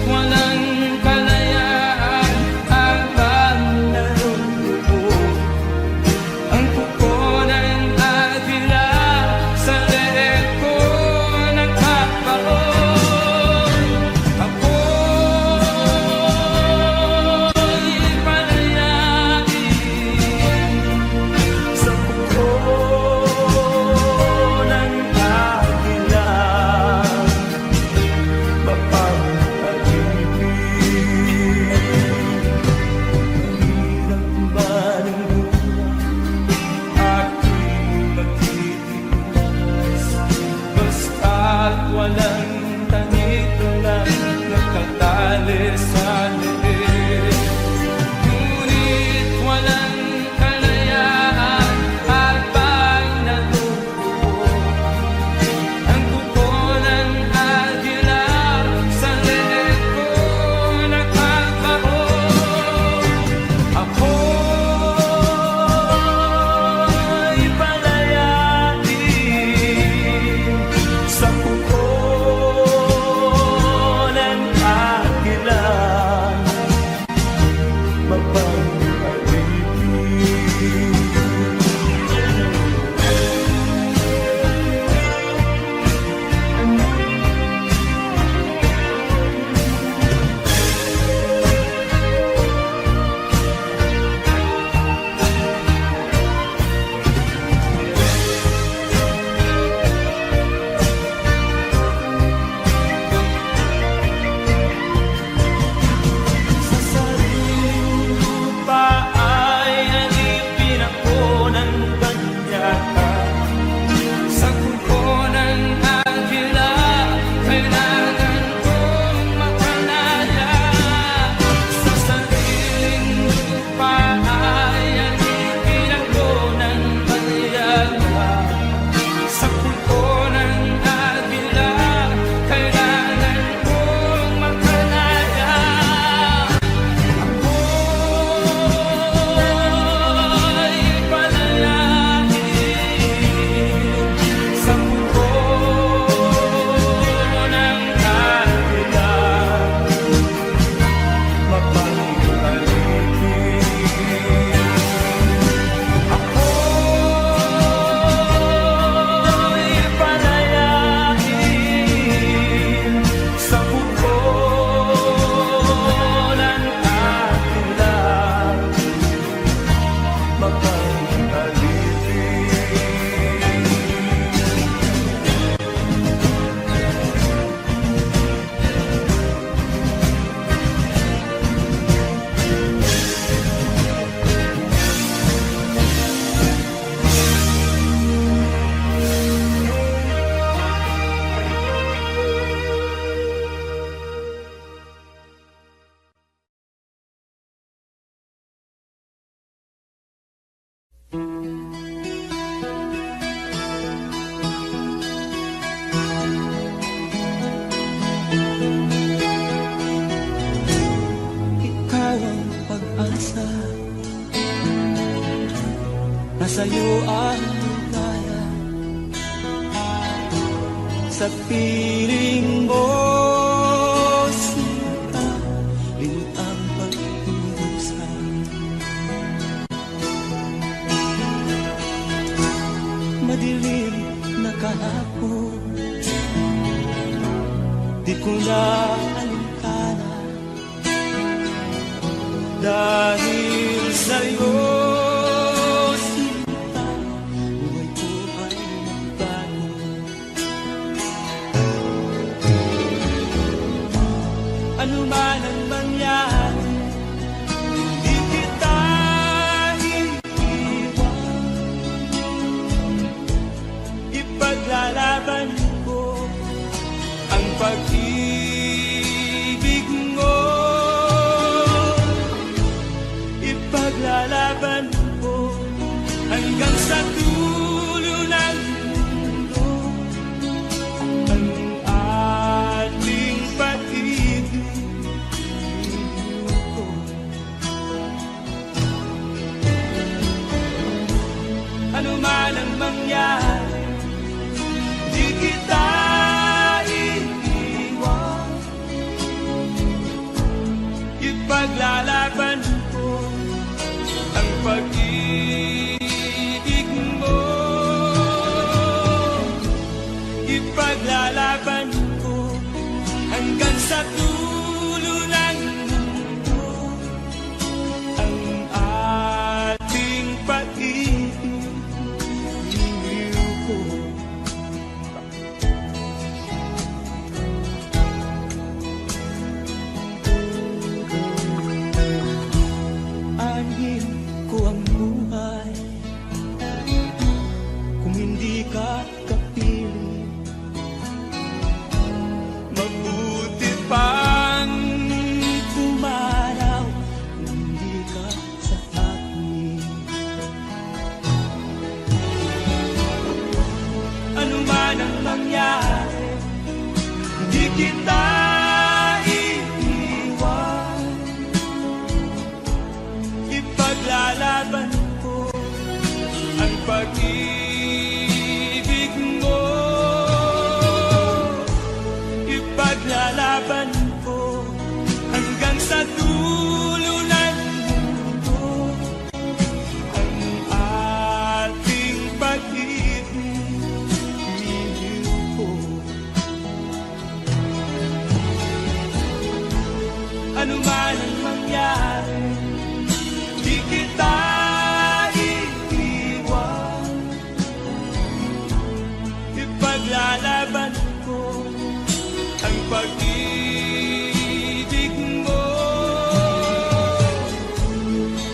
pag-asa na sa'yo ang ligaya. Sa piling mo, sinta, rin ang pag-iusap. Madilim na kahapon, di ko na alintana. Dahil sa'yo, sinta, buhay ko ay nagbago. Ano man ang mangyari, di kita iiwan. Ipaglalaban ko ang pag-ibig mo. Ipaglalaban ko hanggang sa dulo ng mundo ang ating pag-ibig ko. Ano man ang mangyari, di kita iiwan. Ipaglalaban ko ang pag-ibig mo. Ipaglalaban ko hanggang sa dulo ng mundo ang ating pag-ibig ko. Anhin ko ang buhay kung hindi ka kapiling. Mabuti pang pumaraw kung hindi ka sa akin. Ano man ang mangyari, hindi kita iiwan. Ipaglalaban ko ang pag-ibig mo. Ipaglalaban ko hanggang sa dulo ng mundo ang ating pag-ibig ko. Ano man ang mangyari, di kita iiwan. Ipaglalaban ko ang pag-ibig mo.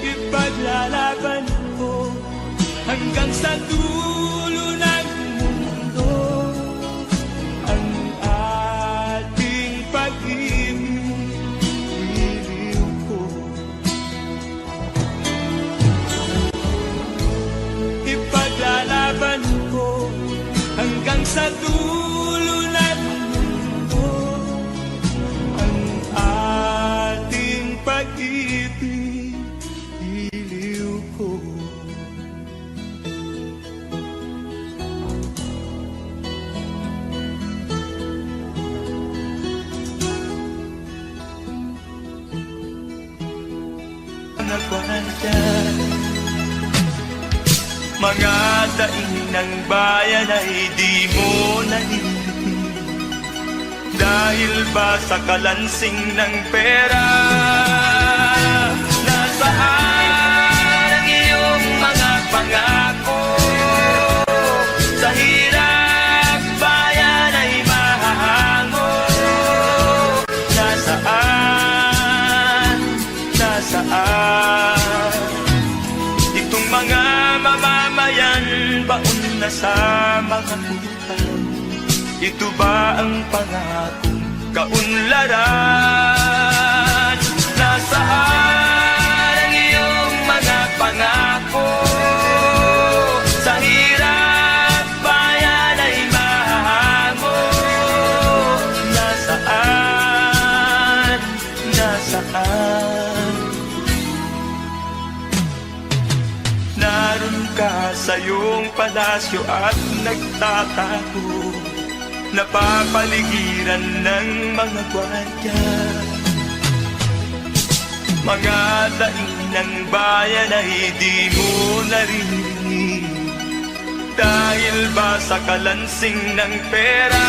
Ipaglalaban ko hanggang sa dulo ng mundo ang ating pag-ibig ko. Ipaglalaban ko hanggang sa dulo ng mundo ang ating pag-ibig ko. Nagwanagyan mga daing ng bayan ay di mo nalilitin. Dahil ba sa kalansing ng pera? Nasaan ang iyong mga pangako? Sa hirap bayan ay mahahango. Nasaan? Nasaan? Itong mga mamamayan baon na sa mga utang. Ito ba ang pangakong kaunlaran? Nasaan ang iyong mga pangako? Sa hirap bayan ay mahahango. Nasaan? Nasaan? ka sa iyong palasyo at nagtatago, napapaligiran ng mga gwardiya. Mga daing ng bayan ay di mo naririnig, dahil ba sa kalansing ng pera?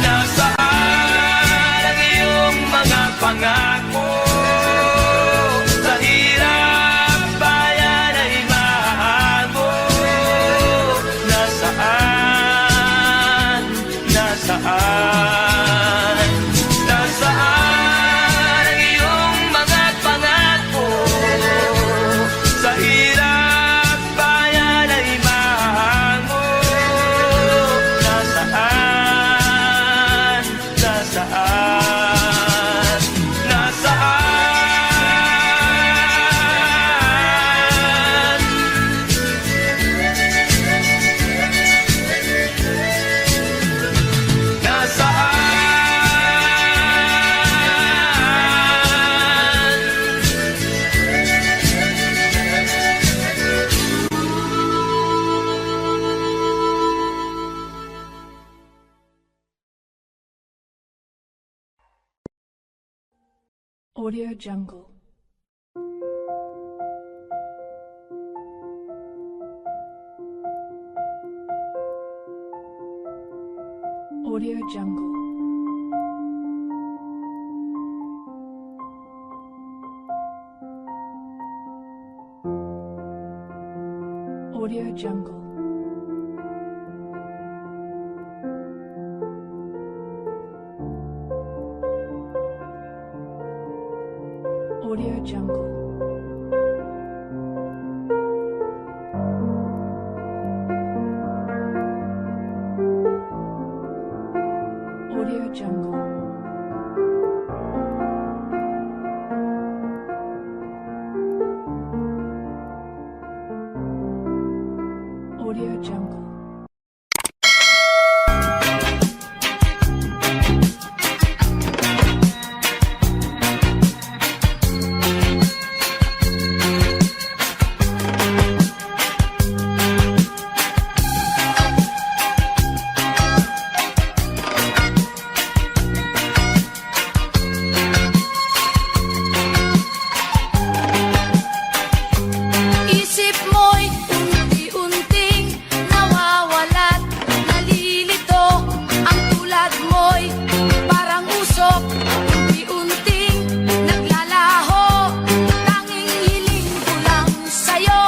Nasaan ang iyong mga pangako? Sa hirap bayan ay mahago. Nasaan? Nasaan? Nasaan ang iyong mga pangako? Sa hirap bayan ay mahago. Nasaan? Nasaan? Nasaan? Nasaan? Audio Jungle. Audio Jungle. Audio Jungle. Audio Jungle. Audio Jungle. Audio Jungle. Isip mo'y unti-unting nawawalat, nalilito. Ang tulad mo'y parang usok, unti-unting naglalaho. Tanging hiling ko lang sa'yo,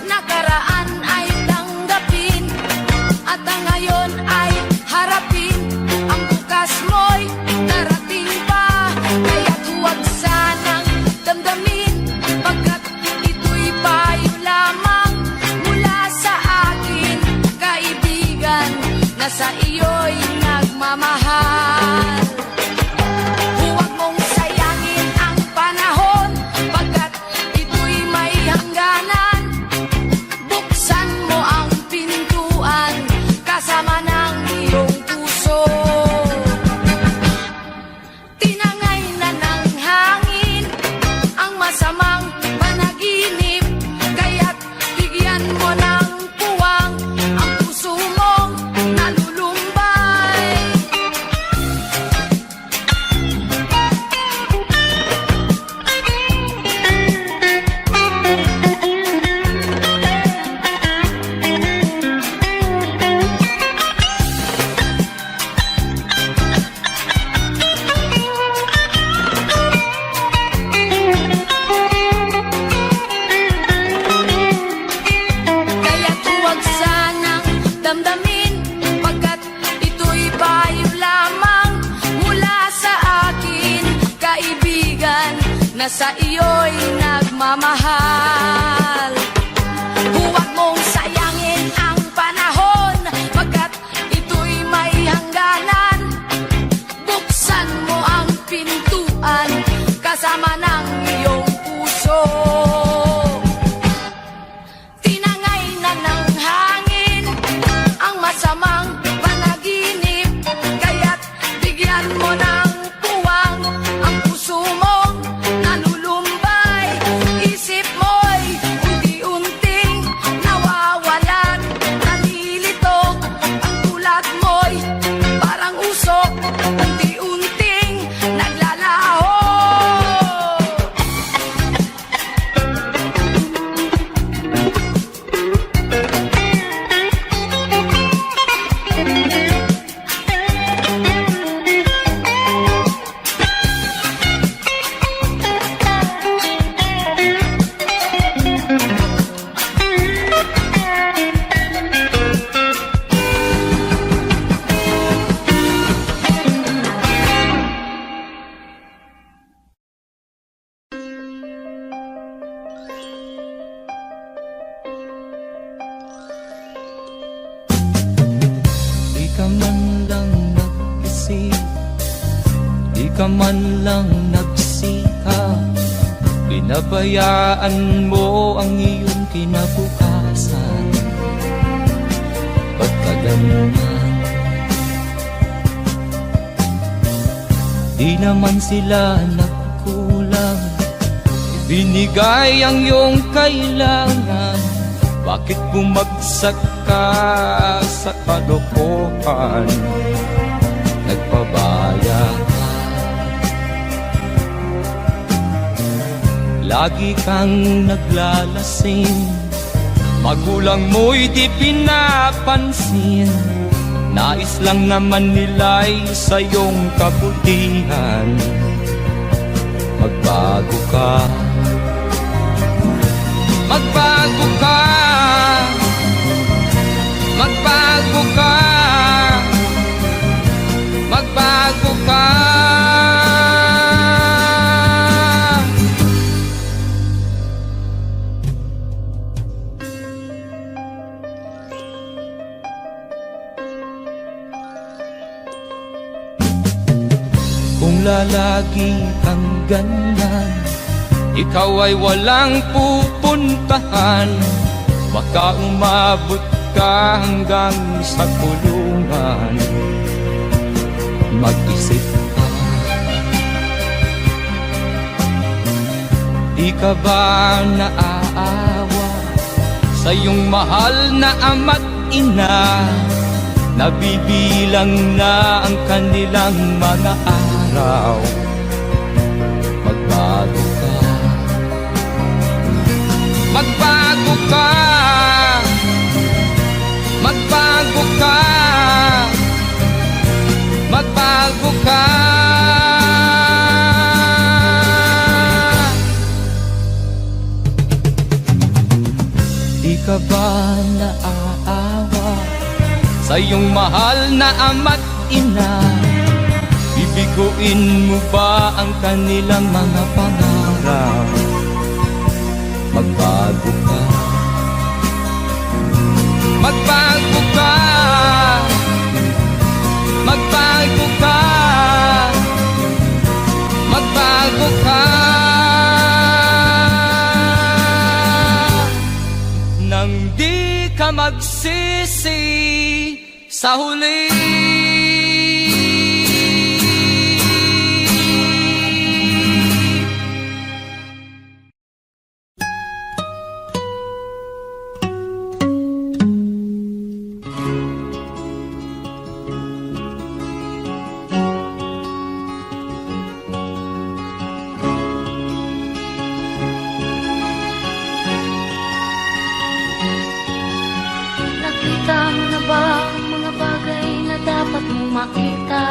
nakaraan ay tanggapin, at ang ngayon ay harapin. Ang bukas mo'y darating pa, kaya't huwag sanang damdamin, pagkat ito'y payo lamang mula sa akin, kaibigan, na sa iyo'y nagmamahal. Huwag mong sayangin ang panahon, pagkat ito'y may hangganan. Buksan mo ang pintuan, kasama ng iyong puso. Tinangay na ng hangin ang masamang panaginip, kaya't bigyan mo ng puwang ang puso mong nalulumbay. Kaya't huwag sanang damdamin, pagkat ito'y payo lamang mula sa akin, kaibigan, na sa iyo'y nagmamahal. Huwag mong sayangin ang panahon, pagkat ito'y may hangganan. Buksan mo ang pintuan, kasama ng iyong puso. Tinangay na ng hangin ang masamang panaginip, kaya't bigyan mo ng puwang ang puso mong nalulumbay. Isip mo'y ka man lang nagsikap, pinabayaan mo ang iyong kinabukasan. Ba't ka ganyan? Di naman sila nagkulang, binigay ang iyong kailangan. Bakit bumagsak ka sa kalokohan? Nagpabaya ka, lagi kang naglalasing, magulang mo'y di pinapansin. Nais lang naman nila'y sa iyong kabutihan. Magbago ka, magbago ka, magbago ka, magbago ka. Kung lalagi kang ganyan, ikaw ay walang pupuntahan. Baka umabot ka hanggang sa kulungan. Mag-isip ka, di ka ba naaawa sa iyong mahal na ama't ina? Nabibilang na ang kanilang mga araw. Magbago ka, magbago ka, magbago ka, magbago ka. Di ka ba naaawa sa iyong mahal na ama't ina? Bibiguin mo ba ang kanilang mga pangarap? Magbago ka, magbago ka, magbago ka, magbago ka. Nang di ka magsisi sa huli. Nakita mo na ba ang mga bagay na dapat mong makita?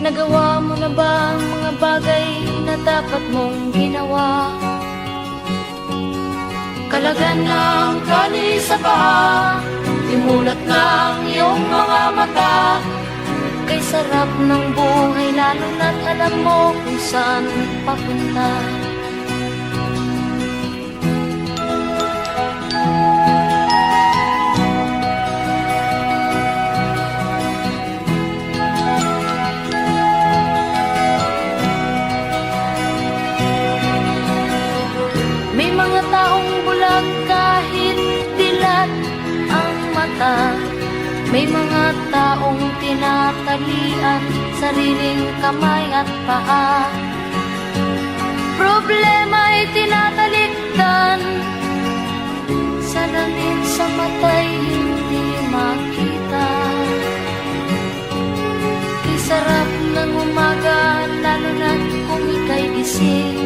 Nagawa mo na ba ang mga bagay na dapat mong ginawa? Kalagan ng kali sa paa, imulat ng iyong mga mata. Kay sarap ng buhay lalo na't alam mo kung saan papunta. May mga taong bulag kahit dilat ang mata. May mga taong tinatalian sariling kamay at paa. Problema'y tinatalikdan, salamin sa mata'y hindi makita. Kay sarap ng umaga lalo na kung ika'y gising.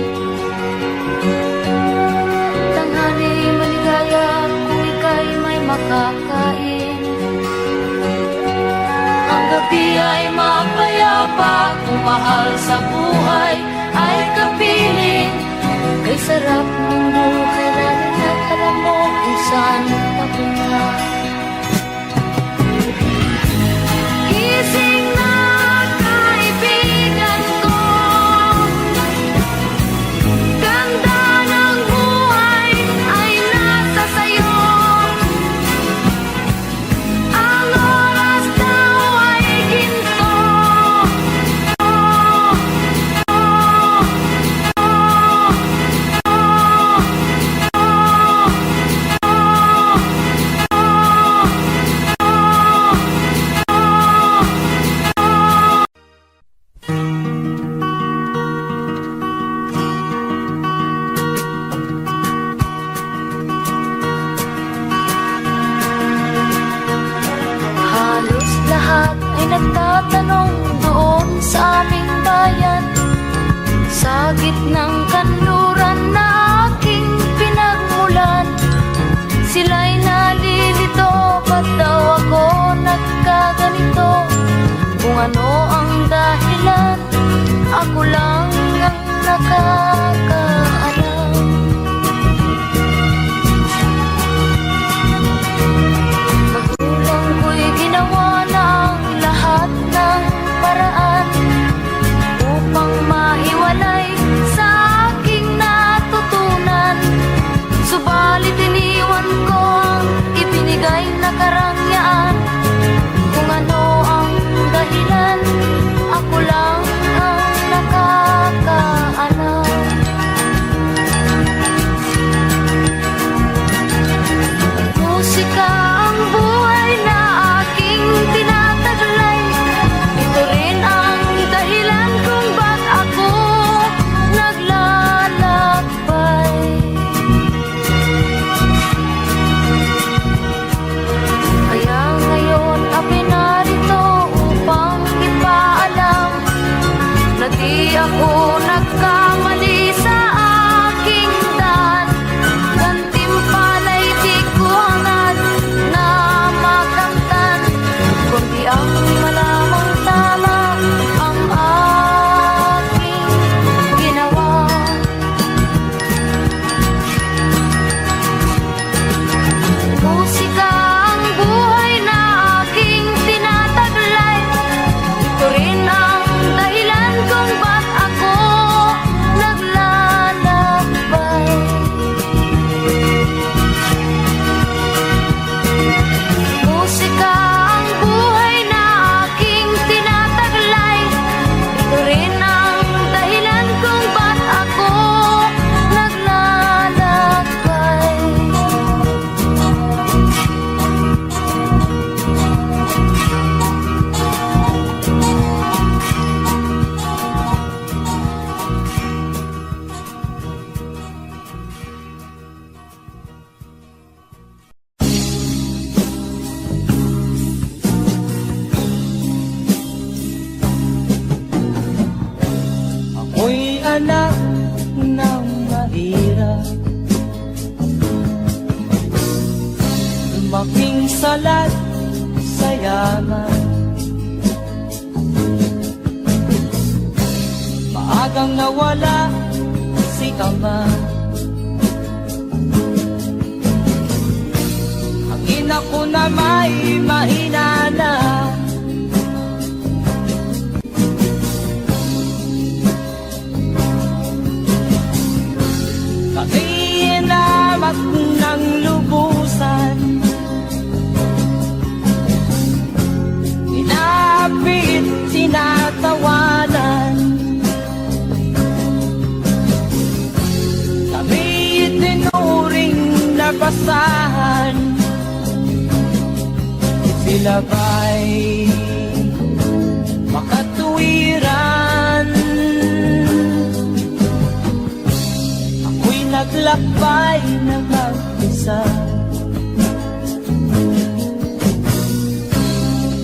Tanghali maligaya kung ika'y may makakain. Ang gabi ay mapayapa kung mahal sa buhay ay kapiling. Kay sarap ng buhay lalo na't alam mo kung saan papunta. Gising na kaibigan ko, ganda ng buhay ay nasa sayo. Ang oras daw ay ginto, kanluran na aking pinagmulan. Sila'y nalilito, ba't daw ako nagkaganito? Kung ano ang dahilan, ako lang ang nakakaalam. Magulang ko'y ginawa na ang lahat ng paraan upang maiwalay sa aking natutunan. Subalit iniwan ko ang ibinigay na karangyaan. Kung ano ang dahilan, ako lang ang nakakaalam. Musika ang buhay na aking tinataglay. Ito rin ang dahilan kung ba't ako naglalakbay. Kaya ngayon ako'y narito upang ipaalam na di ako nagkamali sa aking daan. Gantimpala'y di ko hangad na makamtan, kundi ang malamang tama ang aking ginawa. Musika ang buhay na aking tinataglay. Ito rin ang dahilan kung ba't ako naglalakbay. Musika ang buhay na aking tinataglay. Ito rin ang dahilan kung ba't ako naglalakbay. Ako'y anak ng mahirap, lumaking salat sa yaman. Maagang nawala si ama. Ang ina ko na may mahina na. Kami inamat ng lubusan, inapit, tinatawanan. Kami itinuring na basahan. Sila ba'y makatuwiran? Ako'y naglakbay na mag-isa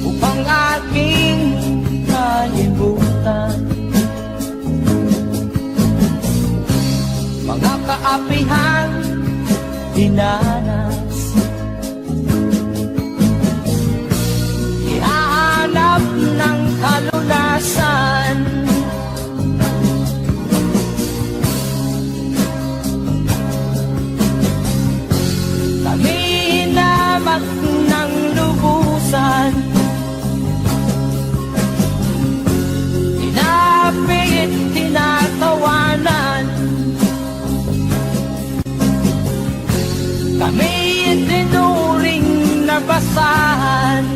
upang aking kalimutan mga kaapihang dinanas. Ihahanap ng kalunasan. Kami hinamak ng lubusan, inapit, tinatawanan. Kami itinuring na basahan.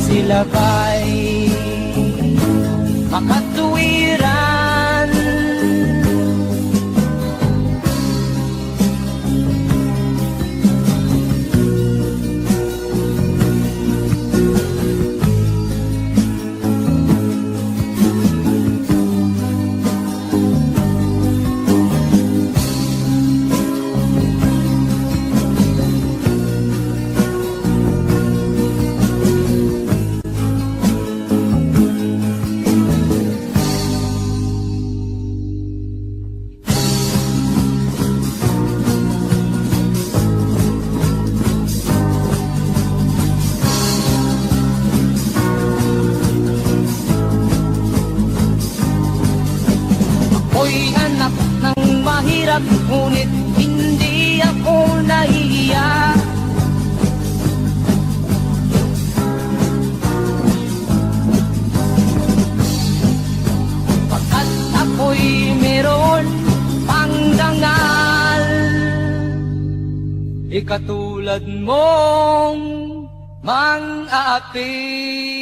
Sila ba'y makatuwiran? Ako'y anak ng mahirap, ngunit hindi ako nahihiya. Pagkat ako'y meron pang dangal, ikatulad mong mang-aapi.